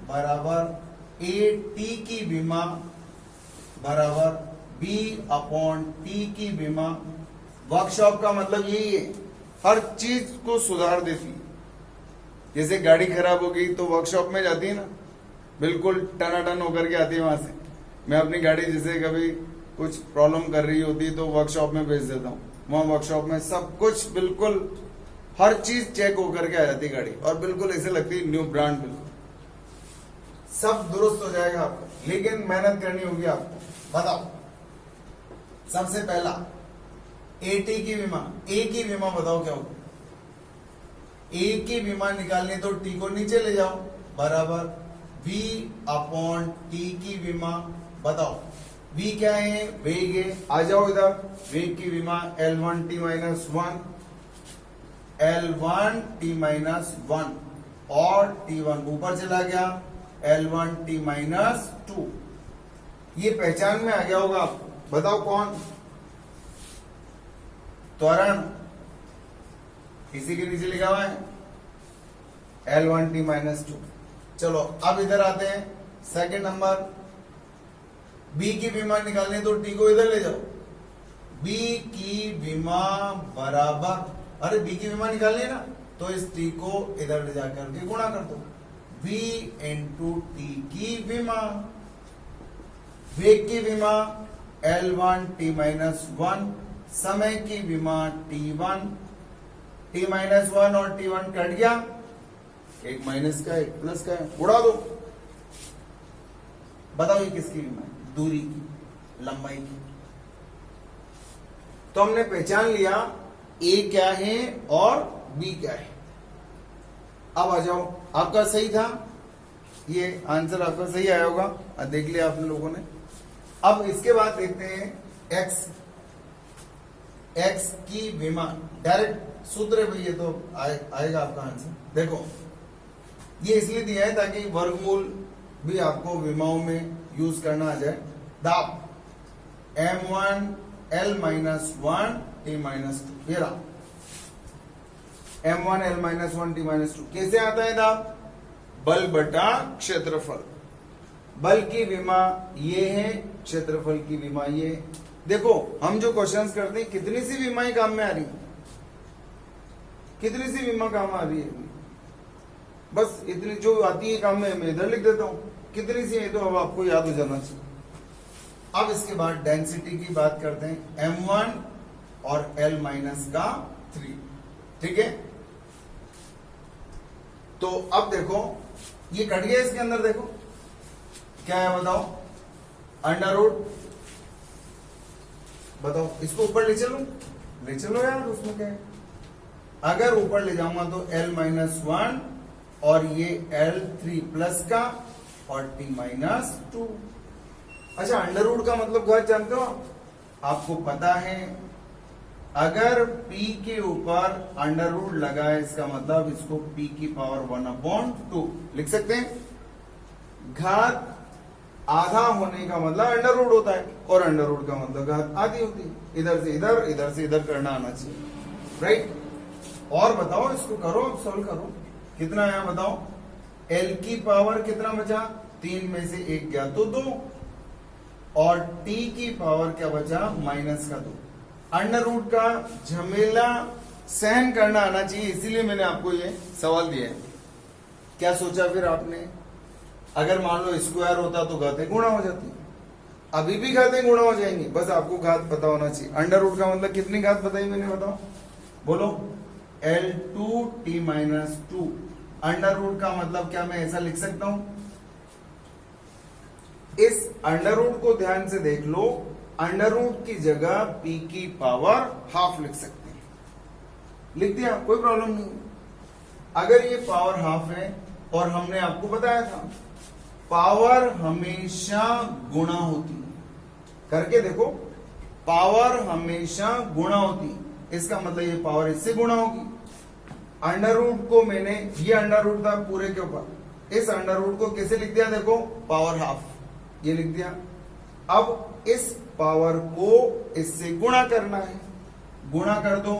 बराबर AT की विमा बराबर B अपॉन T की विमा। वर्कशॉप का मतलब यही है, हर चीज को सुधार देती है। जैसे गाड़ी खराब हो गई तो वर्कशॉप में जाती है ना, बिल्कुल टनाटन होकर के आती है वहां से। मैं अपनी गाड़ी जैसे कभी कुछ प्रॉब्लम कर रही होती तो वर्कशॉप में भेज देता हूँ। वहां वर्कशॉप में सब कुछ बिल्कुल हर चीज चेक होकर के आ जाती गाड़ी, और बिल्कुल ऐसे लगती न्यू ब्रांड, बिल्कुल सब दुरुस्त हो जाएगा आपको। लेकिन मेहनत करनी होगी आपको। बताओ, सबसे पहला AT की विमा, A की विमा बताओ क्या होगी। A की विमा निकालनी तो T को नीचे ले जाओ, बराबर V अपॉन T की विमा। बताओ V क्या है, वेग है। आ जाओ इधर, वेग की विमा L1T माइनस 1, L1T माइनस 1 और T1 ऊपर चला गया, L1T माइनस 2। ये पहचान में आ गया होगा आपको। बताओ कौन, त्वरण इसी के नीचे लिखा हुआ है, L1T माइनस 2। चलो अब इधर आते हैं, सेकंड नंबर, B की विमा निकालनी तो T को इधर ले जाओ। B की विमा बराबर, अरे B की विमा निकालनी है ना, तो इस T को इधर ले जाकर के गुणा कर दो। V इंटू T की विमा, वेग की विमा L1T माइनस 1, समय की विमा T1, T माइनस 1 और T1 कट गया, एक माइनस का एक प्लस का है, उड़ा दो। बताओ ये किसकी विमा है, दूरी की, लंबाई की। तो हमने पहचान लिया ए क्या है और बी क्या है। अब आ जाओ, आपका सही था, ये आंसर आपका सही आया होगा, देख लिया आपने लोगों ने। अब इसके बाद देखते हैं एक्स की विमा, डायरेक्ट सूत्र है भाई, ये तो आएगा आपका आंसर। देखो ये इसलिए दिया है ताकि वर्गमूल भी आपको विमाओं में यूज करना आ जाए। दाब m1 l minus 1 t minus 2, ये रहा m1 l minus 1 t minus 2। कैसे आता है दाब? बल बटा क्षेत्रफल। बल की विमा ये है, क्षेत्रफल की विमा ये। देखो हम जो क्वेश्चंस करते हैं, कितनी सी विमाएं काम में आ रही है, कितनी सी विमा काम आ रही है, बस इतनी जो आती है काम में मैं इधर लिख देता हूं, कितनी सी है तो अब आपको याद हो जाना चाहिए। अब इसके बाद डेंसिटी की बात करते हैं, m1 और l माइनस का 3, ठीक है। तो अब देखो ये कट गया, इसके अंदर देखो क्या है बताओ, अंडर रूट, बताओ इसको ऊपर ले चलो यार, उसमें क्या है। अगर ऊपर ले जाऊंगा तो l माइनस 1 और ये l3 प्लस का और t माइनस 2। अच्छा, अंडर रूट का मतलब घात जानते हो आपको पता है, अगर p के ऊपर अंडर रूट लगा है इसका मतलब इसको p की पावर 1/2 लिख सकते हैं। घात आधा होने का मतलब अंडर रूट होता है, और अंडर रूट का मतलब घात आधी होती है। इधर से इधर करना आना चाहिए, राइट। और बताओ इसको करो, सॉल्व करो, कितना आया बताओ। l की पावर कितना बचा, 3 में से 1 गया तो 2, और t की पावर क्या बचा, माइनस का 2। अंडर रूट का झमेला सहन करना आना चाहिए, इसीलिए मैंने आपको ये सवाल दिया है। क्या सोचा फिर आपने, अगर मान लो स्क्वायर होता तो घातें गुणा हो जाती, अभी भी घातें गुणा हो जाएंगी, बस आपको घात पता होना चाहिए। अंडर रूट का मतलब कितनी घात बताई मैंने, बताओ बोलो, l2t माइनस 2। अंडर रूट का मतलब क्या, मैं ऐसा लिख सकता हूं, इस अंडर रूट को ध्यान से देख लो, अंडर रूट की जगह p की पावर हाफ लिख सकते हैं, लिख दिया, कोई प्रॉब्लम नहीं। अगर ये पावर हाफ है, और हमने आपको बताया था पावर हमेशा गुणा होती है, करके देखो, पावर हमेशा गुणा होती है, इसका मतलब ये पावर इससे गुणा होगी। अंडर रूट को मैंने, ये अंडर रूट था पूरे के ऊपर, इस अंडर रूट को कैसे लिख दिया, देखो पावर हाफ, ये लिख दिया। अब इस पावर को इससे गुणा करना है, गुणा कर दो,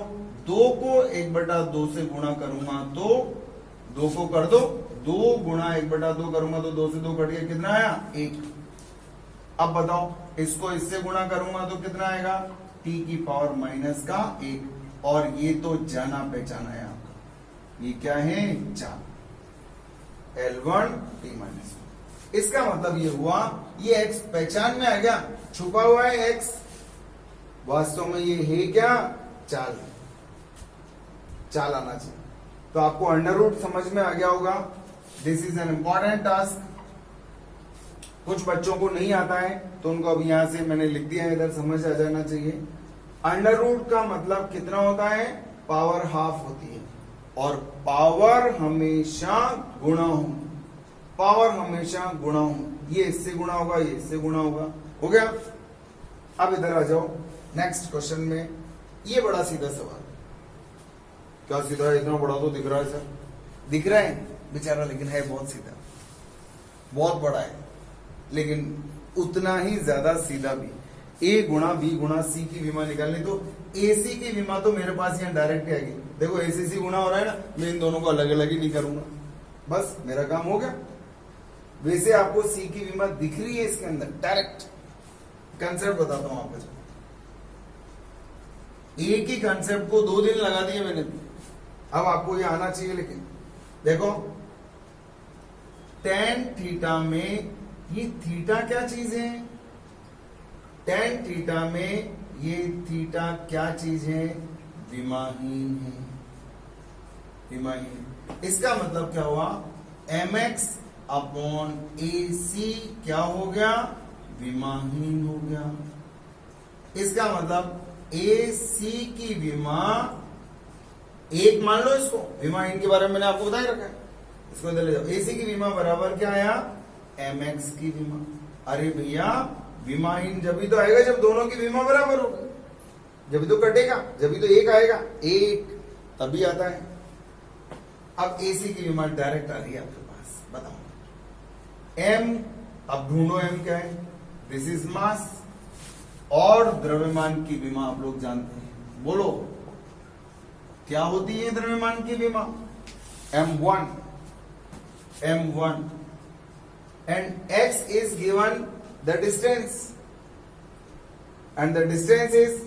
2 को 1/2 से गुणा करूंगा तो 2 को कर दो, 2 गुणा 1/2 करूंगा तो 2 से 2 कट गया, कितना आया 1। अब बताओ इसको इससे गुणा करूंगा तो कितना आएगा, t की पावर माइनस का 1, और ये तो जाना पहचाना है आपका, ये क्या है, जान, l1 t माइनस। इसका मतलब ये हुआ, ये x पहचान में आ गया, छुपा हुआ है x, वास्तव में ये है क्या, चाल, चाल आना चाहिए। तो आपको अंडर रूट समझ में आ गया होगा। This is an important task. कुछ बच्चों को नहीं आता है तो उनको अब यहां से मैंने लिख दिया है, इधर समझ आ जाना चाहिए। अंडर रूट का मतलब कितना होता है, पावर हाफ होती है, और पावर हमेशा गुणा होगी, पावर हमेशा गुणा होगी, ये इससे गुणा होगा, ये इससे गुणा होगा, हो गया। अब इधर आ जाओ नेक्स्ट क्वेश्चन में, ये बड़ा सीधा सवाल, क्या सीधा है, इतना बड़ा तो दिख रहा है सर, दिख रहा है बेचारा, लेकिन है बहुत सीधा, बहुत बड़ा है, लेकिन उतना ही ज्यादा सीधा भी। a गुणा b गुणा c की विमा निकालनी, तो ac की विमा तो मेरे पास यहाँ डायरेक्ट आएगी। देखो ac गुणा हो रहा है ना, मैं इन दोनों को अलग अलग ही नहीं करूंगा, बस मेरा काम हो गया। वैसे आपको c की विमा दिख रही है इसके अंदर, डायरेक्ट कंसेप्ट बताता हूं आपको। एक ही कंसेप्ट को 2 दिन लगा दिए मैंने, अब आपको ये आना चाहिए। लेकिन देखो tan थीटा में, ये थीटा क्या चीज है, tan थीटा में ये थीटा क्या चीज है, विमाहीन है, विमाहीन। इसका मतलब क्या हुआ, mx अपॉन ac क्या हो गया, विमाहीन हो गया। इसका मतलब ए सी की विमा एक मान लो, इसको विमाहीन के बारे में मैंने आपको बता ही रखा है, इसको इधर ले जाओ। ए सी की विमा बराबर क्या आया, एम एक्स की विमा। अरे भैया विमाहीन जब भी तो आएगा जब दोनों की विमा बराबर होगी, जब भी तो कटेगा, जब भी तो एक आएगा, एक तभी आता है। अब एसी की विमा डायरेक्ट आ रही है आपके पास, बताओ एम, अब ढूंढो एम क्या है, दिस इज मास, और द्रव्यमान की विमा आप लोग जानते हैं, बोलो क्या होती है द्रव्यमान की विमा, m1 and x is given the distance and the distance is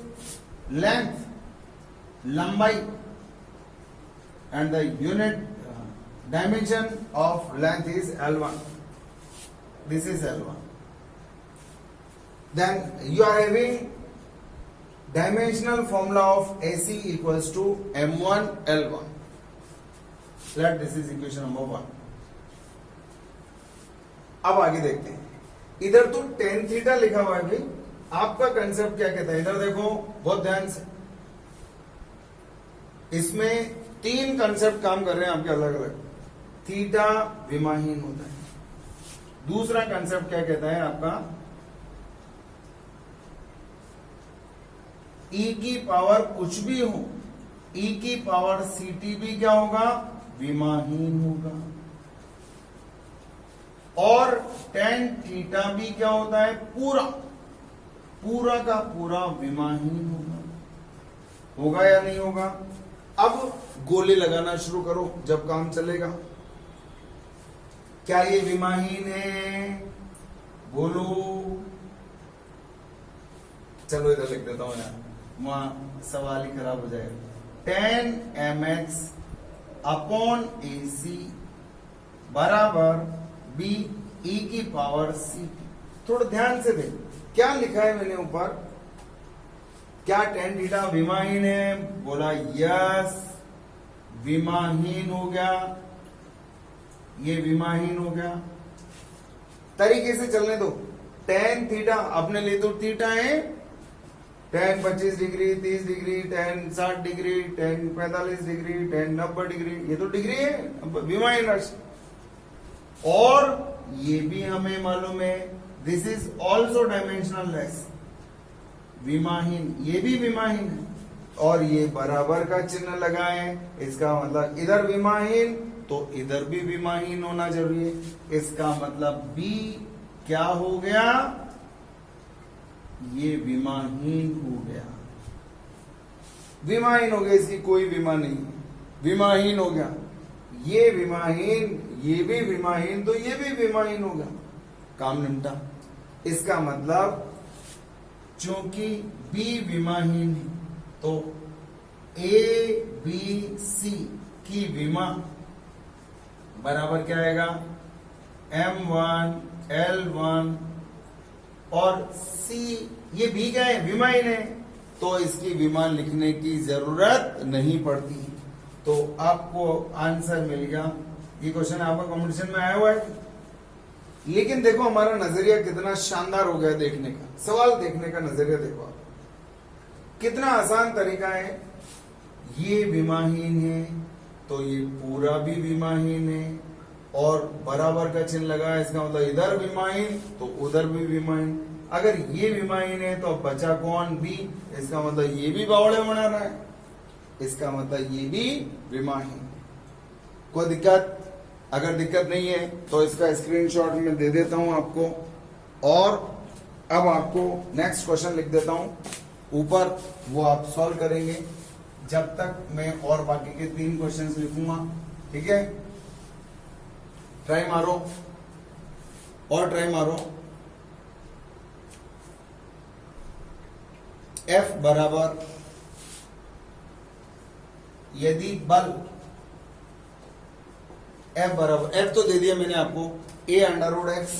length, लंबाई, and the unit dimension of length is L1. This is L1. Then you are having dimensional formula of AC equals to M1 L1. Let this is equation number 1. अब आगे देखते हैं, इधर तो tan theta लिखा हुआ है भाई, आपका कंसेप्ट क्या कहता है, इधर देखो बहुत ध्यान से, इसमें 3 कंसेप्ट काम कर रहे हैं आपके अलग अलग। थीटा विमाहीन होता है, दूसरा कंसेप्ट क्या कहता है आपका, ई की पावर कुछ भी हो, ई की पावर सीटी भी क्या होगा, विमाहीन होगा, और tan थीटा भी क्या होता है, पूरा का पूरा विमाहीन होगा या नहीं होगा। अब गोले लगाना शुरू करो जब काम चलेगा, क्या ये विमाहीन है, बोलो। चलो इधर लिख देता हूं यार, वहां सवाल ही खराब हो जाएगा। tan mx अपॉन AC बराबर b e की पावर c। थोड़ा ध्यान से देख क्या लिखा है मैंने ऊपर, क्या tan थीटा विमाहीन है, बोला यस, विमाहीन हो गया, ये विमाहीन हो गया। तरीके से चलने दो, tan थीटा अपने लिए तो थीटा है, tan 25 degree, 30 degree, tan 60 degree, tan 45 degree, tan 90 degree, ये तो डिग्री है विमाहीन राशि। और ये भी हमें मालूम है, this is also dimensionless, विमाहीन, ये भी विमाहीन है, और ये बराबर का चिन्ह लगा है, इसका मतलब इधर विमाहीन तो इधर भी विमाहीन होना जरूरी है। इसका मतलब B क्या हो गया, ये विमाहीन हो गया, विमाहीन हो गया, इसकी कोई विमा नहीं, विमाहीन हो गया, ये विमाहीन, ये भी विमाहीन, तो ये भी विमाहीन हो गया, काम निपटा। इसका मतलब चूंकि B विमाहीन है तो A B C की विमा बराबर क्या आएगा, M1 L1, और C ये भी क्या है, विमाहीन है, तो इसकी विमा लिखने की जरूरत नहीं पड़ती। तो आपको आंसर मिल गया। ये क्वेश्चन आपका कंपटीशन में आया हुआ है, लेकिन देखो हमारा नजरिया कितना शानदार हो गया देखने का, सवाल देखने का नजरिया देखो आप, कितना आसान तरीका है। ये विमाहीन है तो ये पूरा भी विमाहीन है, और बराबर का चिन्ह लगा है, इसका मतलब इधर विमाहीन तो उधर भी विमाहीन। अगर ये विमाहीन है तो बचा कौन, बी, इसका मतलब ये भी बावड़े बना रहा है, इसका मतलब ये भी विमाहीन। कोई दिक्कत, अगर दिक्कत नहीं है तो इसका स्क्रीनशॉट मैं दे देता हूं आपको, और अब आपको नेक्स्ट क्वेश्चन लिख देता हूं ऊपर, वो आप सॉल्व करेंगे जब तक मैं और बाकी के 3 क्वेश्चंस लिखूंगा, ठीक है। ट्राई मारो और ट्राई मारो। F बराबर, यदि बल F बराबर, F तो दे दिया मैंने आपको, A अंडर रूट एक्स,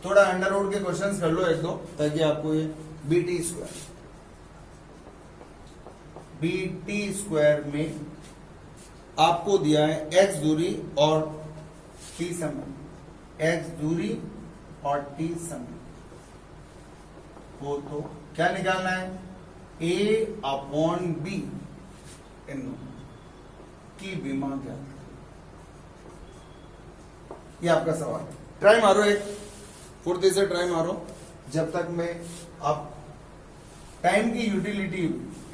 थोड़ा अंडर रूट के क्वेश्चंस कर लो 1-2 ताकि आपको ये BT स्क्वायर में आपको दिया है x दूरी और t समय, x दूरी और टी समय हो तो क्या निकालना है, ए अपॉन बी इन की विमा क्या, ये आपका सवाल है। ट्राई मारो, एक फुर्ती से ट्राई मारो, जब तक मैं आप टाइम की यूटिलिटी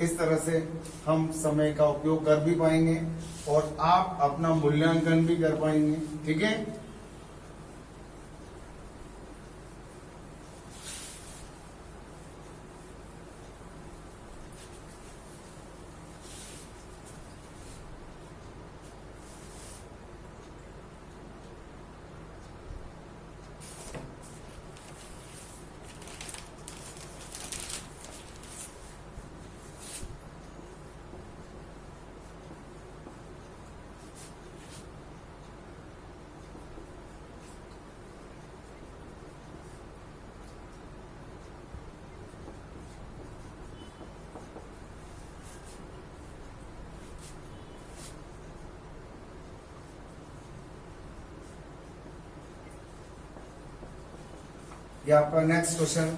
इस तरह से हम समय का उपयोग कर भी पाएंगे और आप अपना मूल्यांकन भी कर पाएंगे। ठीक है, ये आपका नेक्स्ट क्वेश्चन,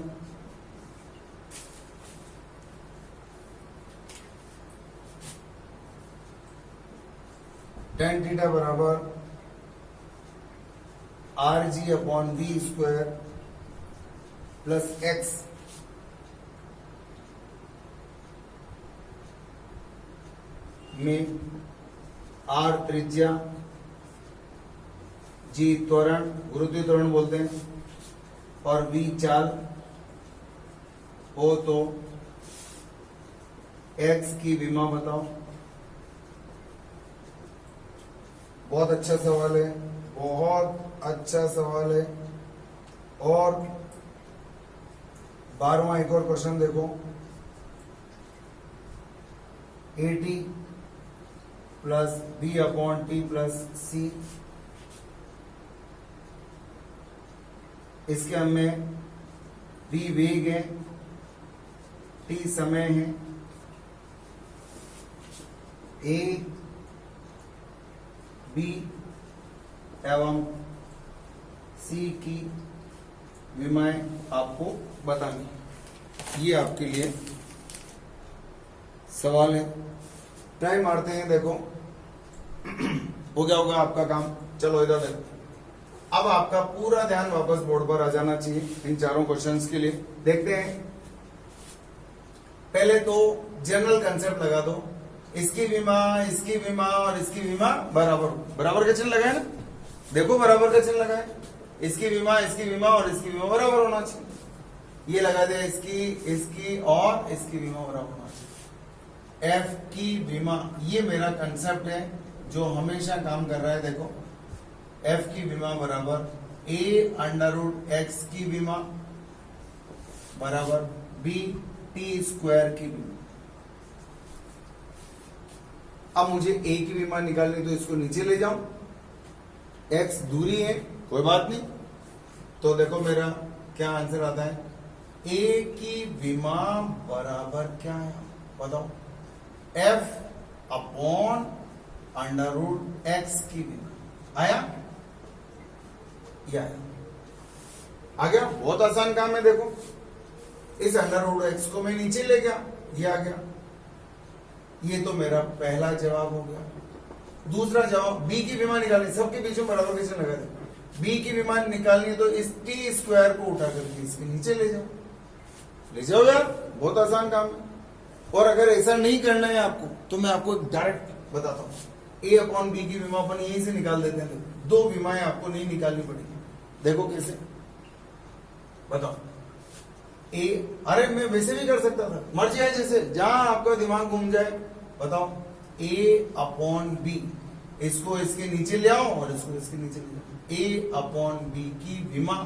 टेन थीटा बराबर r g upon v square plus x में आर त्रिज्या, जी त्वरण, गुरुत्वीय त्वरण बोलते हैं, और वी चाल हो तो एक्स की विमा बताओ। बहुत अच्छा सवाल है, बहुत अच्छा सवाल है। और 12वां एक और क्वेश्चन देखो, a t plus b upon t plus c, इसके हमें v वेग है, t समय है, a b एवं c की विमाएं आपको बतानी। ये आपके लिए सवाल है, ट्राई मारते हैं। देखो हो गया होगा आपका काम। चलो इधर देखो, अब आपका पूरा ध्यान वापस बोर्ड पर आ जाना चाहिए इन चारों क्वेश्चंस के लिए। देखते हैं, पहले तो जनरल कंसेप्ट लगा दो, इसकी विमा, इसकी विमा और इसकी विमा बराबर, बराबर का चिन्ह लगाए ना, देखो बराबर का चिन्ह लगाए, इसकी विमा, इसकी विमा और इसकी विमा बराबर होना चाहिए। ये लगा दे, इसकी, इसकी और इसकी विमा बराबर होना चाहिए। एफ की विमा, ये मेरा कंसेप्ट है जो हमेशा काम कर रहा है। देखो एफ की विमा बराबर ए अंडर रूट एक्स की विमा बराबर बी टी स्क्वायर की विमा। अब मुझे ए की विमा निकालनी, तो इसको नीचे ले जाऊं, एक्स दूरी है, कोई बात नहीं। तो देखो मेरा क्या आंसर आता है, ए की विमा बराबर क्या है बताओ, f upon under root x की विमा। आया, यह आ गया, बहुत आसान काम है। देखो इस अंडर रूट एक्स को मैं नीचे ले गया, ये आ गया। ये तो मेरा पहला जवाब हो गया। दूसरा जवाब, बी की विमा निकालनी, सबके बीच में बराबर कैसे लगा दे, बी की विमा निकालनी है तो इस टी स्क्वायर को उठा करके इसके नीचे ले जाओ, ले जाओ यार, बहुत आसान काम है। और अगर ऐसा नहीं करना है आपको, तो मैं आपको डायरेक्ट बताता हूँ, ए अपॉन बी की विमा अपन यहीं से निकाल देते हैं। दो विमाएं आपको नहीं निकालनी पड़ेगी। देखो कैसे, बताओ। ए, अरे मैं वैसे भी कर सकता था, मर्जी है, जैसे जहां आपका दिमाग घूम जाए। बताओ, ए अपॉन बी, इसको इसके नीचे ले आओ और इसको इसके नीचे ले आओ। ए अपॉन बी की विमा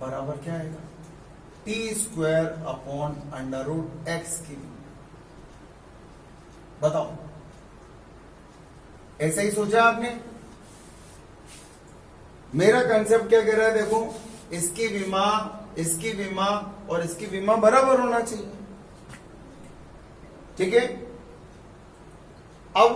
बराबर क्या आएगा, t square upon under root x की विमा। बताओ, ऐसा ही सोचा आपने? मेरा कंसेप्ट क्या कह रहा है, देखो इसकी विमा, इसकी विमा और इसकी विमा बराबर होना चाहिए। ठीक है, अब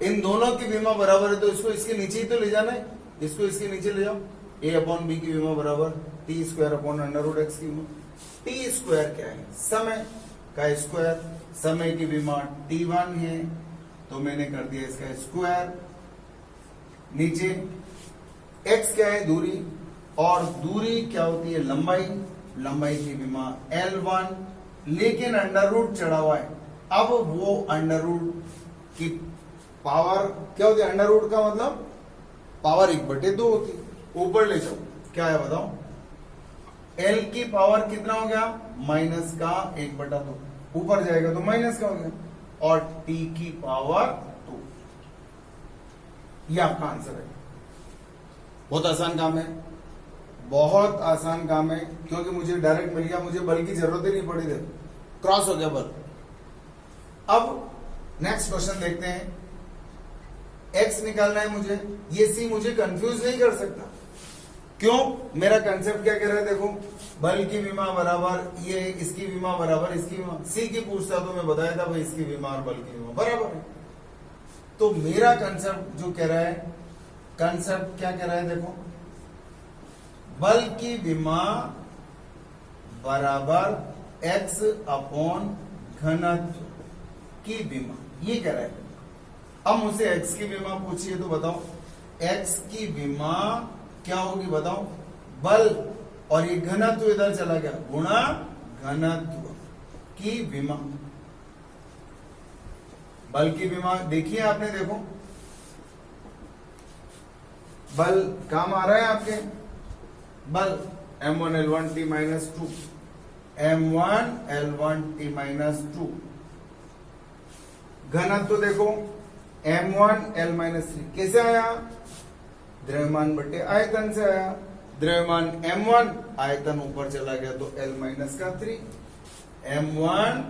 इन दोनों की विमा बराबर है तो इसको इसके नीचे ही तो ले जाना है, इसको इसके नीचे ले जाओ, ए अपॉन बी की विमा बराबर t square upon under root x की विमा। टी स्क्वायर क्या है? समय का स्क्वायर, समय की विमा t1 है तो मैंने कर दिया इसका स्क्वायर। नीचे x क्या है? दूरी, और दूरी क्या होती है? लंबाई, लंबाई की विमा L1, लेकिन अंडर रूट चढ़ा हुआ है। अब वो अंडर रूट की पावर क्या होती है? अंडर रूट का मतलब पावर 1/2 होती है। ऊपर ले जाओ, क्या है बताओ? L की पावर कितना हो गया? माइनस का 1/2, ऊपर जाएगा तो माइनस का हो गया, और t की पावर 2। ये आपका आंसर है। बहुत आसान काम है, बहुत आसान काम है, क्योंकि मुझे डायरेक्ट मिल गया, मुझे बल की जरूरत ही नहीं पड़ी थी, क्रॉस हो गया बल। अब नेक्स्ट क्वेश्चन देखते हैं। x निकालना है मुझे, ये c मुझे कंफ्यूज नहीं कर सकता। क्यों? मेरा कंसेप्ट क्या कह रहा है? देखो, बल की विमा बराबर ये, इसकी विमा बराबर इसकी विमा। c की पूछता तो मैं बताया था भाई इसकी विमा और बल की विमा बराबर है। तो मेरा कंसेप्ट जो कह रहा है, कंसेप्ट क्या कह रहा है? देखो, बल की विमा बराबर x अपॉन घनत्व की विमा, ये कह रहा है। अब मुझसे x की विमा पूछिए तो बताओ, x की विमा क्या होगी बताओ? बल, और ये घनत्व इधर चला गया, गुणा घनत्व की विमा। बल की विमा देखिए आपने, देखो बल काम आ रहा है आपके, बल m1L1T माइनस 2, m1L1T माइनस 2। घनत्व तो देखो m1L माइनस 3, कैसे आया? द्रव्यमान बटे आयतन से आया। द्रव्यमान m1, आयतन ऊपर चला गया तो L माइनस का 3, m1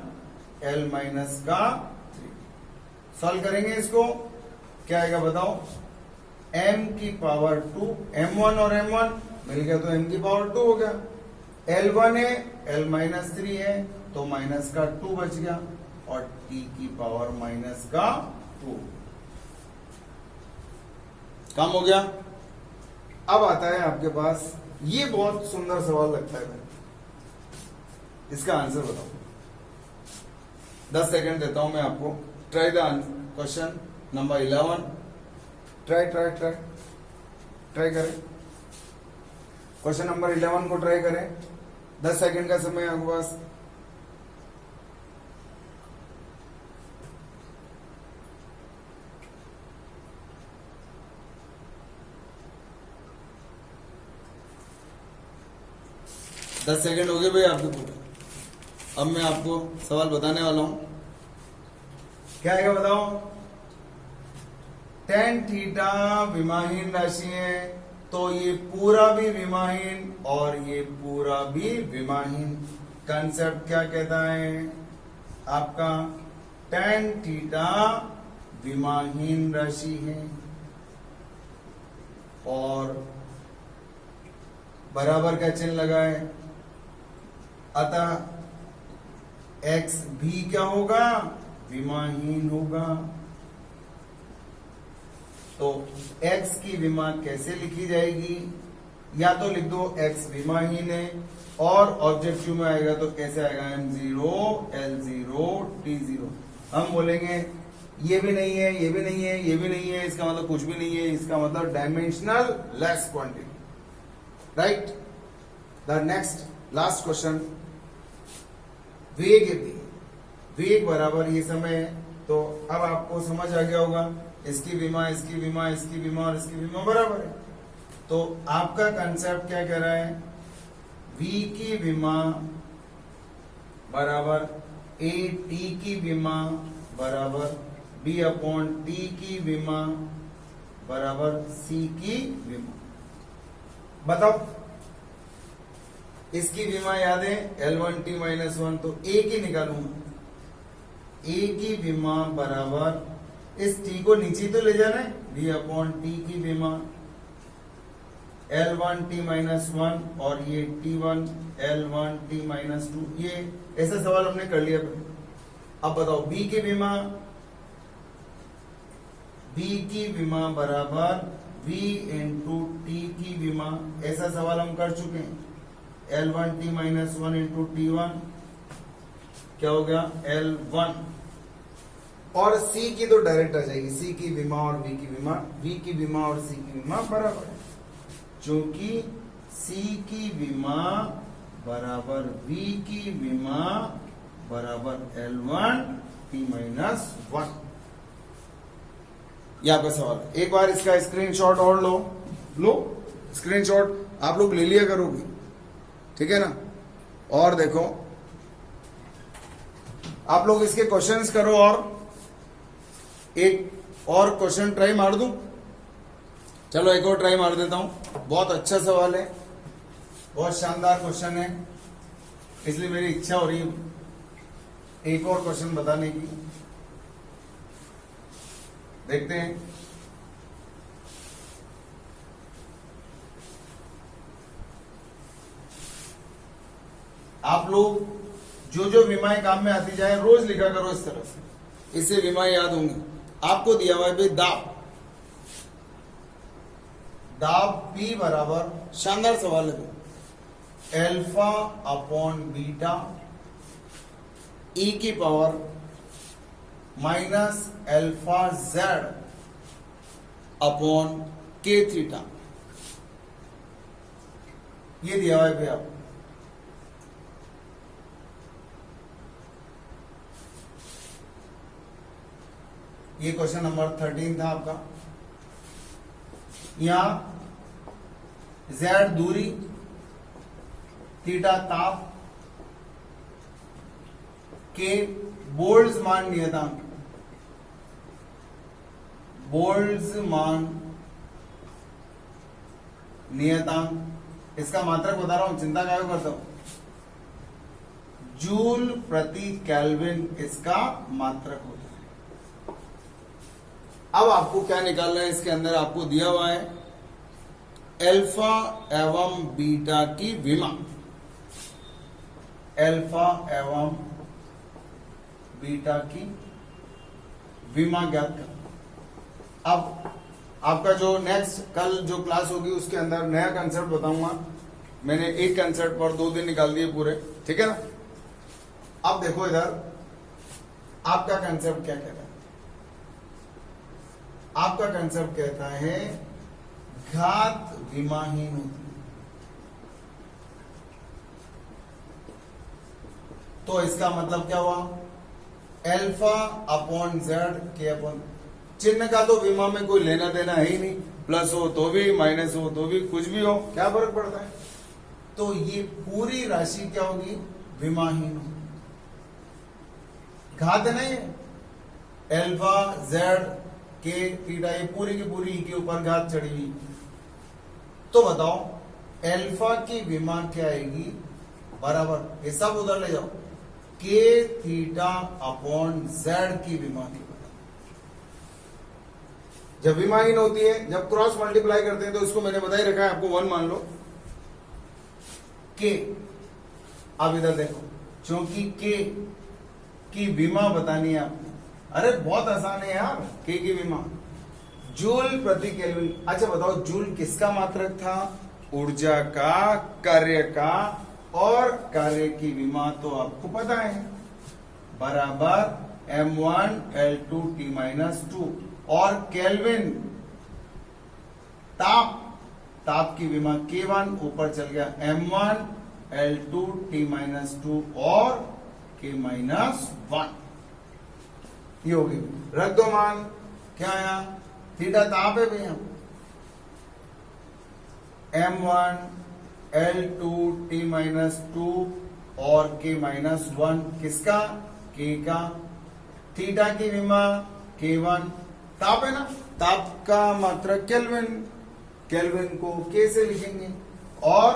L माइनस का 3। सॉल्व करेंगे इसको, क्या आएगा बताओ? m की पावर 2, m1 और m1 मिल गया तो m की पावर 2 हो गया। L1 है, L माइनस 3 है तो माइनस का 2 बच गया, और t की पावर माइनस का 2। काम हो गया। अब आता है आपके पास, ये बहुत सुंदर सवाल लगता है भाई, इसका आंसर बताओ। 10 सेकंड देता हूं मैं आपको। Try the question number 11। Try करें, क्वेश्चन नंबर 11 को ट्राई करें। 10 सेकंड का समय आपके पास। दस सेकंड हो गए भाई आपके पूरे। अब मैं आपको सवाल बताने वाला हूं, क्या आएगा बताओ? tan थीटा विमाहीन राशि है, तो ये पूरा भी विमाहीन और ये पूरा भी विमाहीन। कंसेप्ट क्या कहता है आपका? tan थीटा विमाहीन राशि है और बराबर का चिन्ह लगा है, अतः x भी क्या होगा? विमाहीन होगा। तो x की विमा कैसे लिखी जाएगी? या तो लिख दो x विमाहीन है, और ऑब्जेक्टिव में आएगा तो कैसे आएगा? m0 L0 T0। हम बोलेंगे ये भी नहीं है, ये भी नहीं है, ये भी नहीं है, इसका मतलब कुछ भी नहीं है, इसका मतलब dimensional less quantity, right? The next last question, वेग यदि वेग बराबर ये समय है, तो अब आपको समझ आ गया होगा, इसकी विमा, इसकी विमा, इसकी विमा और इसकी विमा बराबर है। तो आपका कंसेप्ट क्या कह रहा है? v की विमा बराबर a t की विमा बराबर b अपॉन t की विमा बराबर c की विमा। बताओ, इसकी विमा याद है L1T माइनस 1, तो a की निकालूंगा। a की विमा बराबर इस t को नीचे तो ले जाना है, b अपॉन t की विमा L1T माइनस 1 और ये T1 L1T माइनस 2। ये ऐसा सवाल हमने कर लिया। अब बताओ b की विमा बराबर v इंटू टी की विमा, ऐसा सवाल हम कर चुके हैं। L1t माइनस 1 इंटू T1 क्या हो गया L1, और C की तो डायरेक्ट आ जाएगी, C की विमा और V की विमा, V की विमा और C की विमा बराबर है, क्योंकि C की विमा बराबर V की विमा बराबर L1 T माइनस 1। यहां पर सवाल, एक बार इसका स्क्रीनशॉट और लो स्क्रीनशॉट आप लोग ले लिया करोगे, ठीक है ना। और देखो आप लोग इसके क्वेश्चंस करो, और एक और क्वेश्चन ट्राई मार दूं, चलो एक और ट्राई मार देता हूं। बहुत अच्छा सवाल है, बहुत शानदार क्वेश्चन है, इसलिए मेरी इच्छा हो रही है एक और क्वेश्चन बताने की। देखते हैं। आप लोग जो जो विमाएं काम में आती जाए रोज लिखा करो इस तरह से, इससे विमाएं याद होंगी। आपको दिया हुआ है भाई दाब P बराबर, शानदार सवाल है, एल्फा अपॉन बीटा E की power minus alpha Z upon के थीटा, ये दिया हुआ है भाई आपको। ये क्वेश्चन नंबर 13 था आपका। यहां Z दूरी, थीटा ताप, के बोल्ट्जमान नियतांक, बोल्ट्जमान नियतांक, इसका मात्रक बता रहा हूं, चिंता क्या करता हूं, जूल प्रति केल्विन इसका मात्रक होता है। अब आपको क्या निकालना है, इसके अंदर आपको दिया हुआ है अल्फा एवं बीटा की विमा, अल्फा एवं बीटा की विमा ज्ञात कर। अब आपका जो नेक्स्ट कल जो क्लास होगी उसके अंदर नया कंसेप्ट बताऊंगा। मैंने एक कंसेप्ट पर 2 दिन निकाल दिए पूरे, ठीक है ना। अब देखो इधर आपका कंसेप्ट क्या कहता है, आपका कंसेप्ट कहता है घात विमाहीन होती है। तो इसका मतलब क्या हुआ, एल्फा अपॉन जेड के अपॉन, चिन्ह का तो विमा में कोई लेना देना है ही नहीं, प्लस हो तो भी माइनस हो तो भी, कुछ भी हो क्या फर्क पड़ता है। तो ये पूरी राशि क्या होगी, विमाहीन होगी, घात नहीं है। एल्फा जेड के थीटा ये पूरी की पूरी के ऊपर घात चढ़ी हुई। तो बताओ एल्फा की विमा क्या आएगी, बराबर, ये सब उधर ले जाओ, के थीटा अपॉन जेड की विमा की। जब विमाहीन होती है, जब क्रॉस मल्टीप्लाई करते हैं, तो इसको मैंने बता ही रखा है आपको, 1 मान लो के। अब इधर देखो, क्योंकि के की विमा बतानी है आपको, अरे बहुत आसान है यार, के की विमा जूल प्रति केल्विन। अच्छा बताओ जूल किसका मात्रक था, ऊर्जा का, कार्य का, और कार्य की विमा तो आपको पता है, बराबर m1 L2 T माइनस 2, और केल्विन ताप की विमा K1 ऊपर चल गया, m1 L2 T माइनस 2 और K माइनस 1, ये होगी। रख दो मान, क्या आया, थीटा ताप है भैया, m1 L2 T माइनस 2 और K माइनस 1 किसका, K का, थीटा की विमा K1, ताप है ना, ताप का मात्रक केल्विन, केल्विन को K से लिखेंगे, और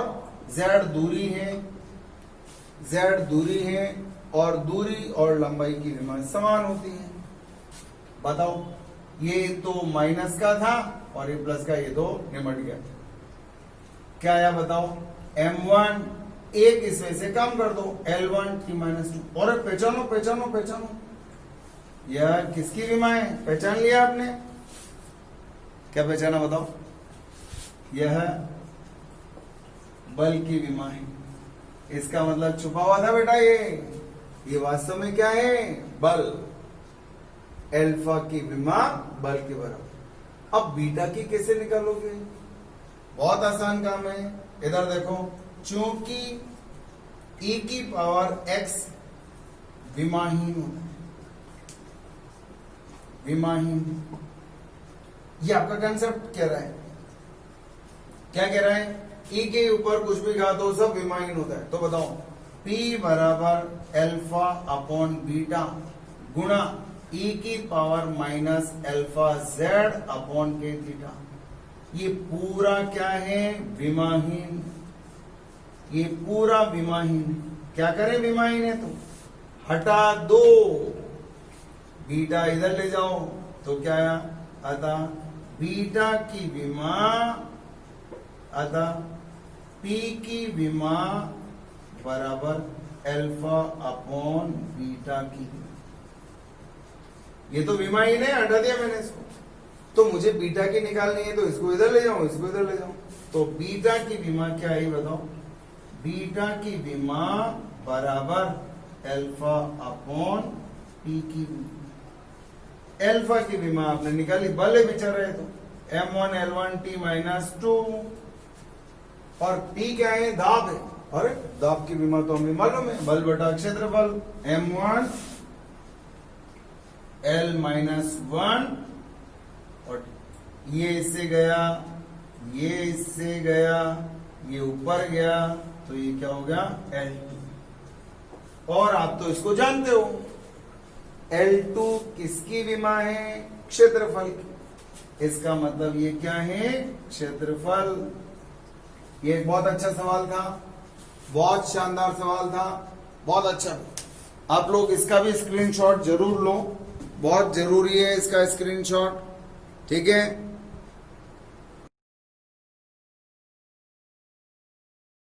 Z दूरी है, Z दूरी है, और दूरी और लंबाई की विमा समान होती है। बताओ ये तो माइनस का था और ये प्लस का, ये तो निमट गया, क्या आया बताओ, m1 एक इसमें से कम कर दो, L1 T माइनस 2, और पहचानो पहचानो पहचानो, यह किसकी विमा है, पहचान लिया आपने, क्या पहचाना बताओ, यह बल की विमा है। इसका मतलब छुपा हुआ था बेटा, ये वास्तव में क्या है? बल। अल्फा की विमा बल के बराबर। अब बीटा की कैसे निकालोगे? बहुत आसान काम है। इधर देखो, चूंकि e की पावर x विमाहीन होता है, विमाहीन, ये आपका कंसेप्ट कह रहा है। क्या कह रहा है? e के ऊपर कुछ भी घात हो सब विमाहीन होता है। तो बताओ, p बराबर अल्फा अपॉन बीटा गुणा e की power minus alpha z upon के थीटा। ये पूरा क्या है? विमाहीन। ये पूरा विमाहीन। क्या करें? विमाहीन है तो हटा दो, बीटा इधर ले जाओ तो क्या आता? बीटा की विमा आता p की विमा बराबर अल्फा अपॉन बीटा की। ये तो विमाहीन है, हटा दिया मैंने इसको। तो मुझे बीटा की निकालनी है तो इसको इधर ले जाऊं, इसको इधर ले जाऊं। तो बीटा की विमा क्या है बताओ? बीटा की विमा बराबर अल्फा अपॉन पी की विमा। अल्फा की विमा आपने निकाली, बल है बेचारा है, तो m1 L1 T माइनस 2, और P क्या है? दाब है। अरे दाब की विमा तो हमें मालूम है, बल बटा क्षेत्रफल, m1 L माइनस 1, और ये इससे गया, ये इससे गया, ये ऊपर गया, तो ये क्या हो गया? L2। और आप तो इसको जानते हो, L2 किसकी विमा है? क्षेत्रफल की। इसका मतलब ये क्या है? क्षेत्रफल। ये एक बहुत अच्छा सवाल था, बहुत शानदार सवाल था, बहुत अच्छा। आप लोग इसका भी स्क्रीनशॉट जरूर लो, बहुत जरूरी है इसका स्क्रीनशॉट, ठीक है?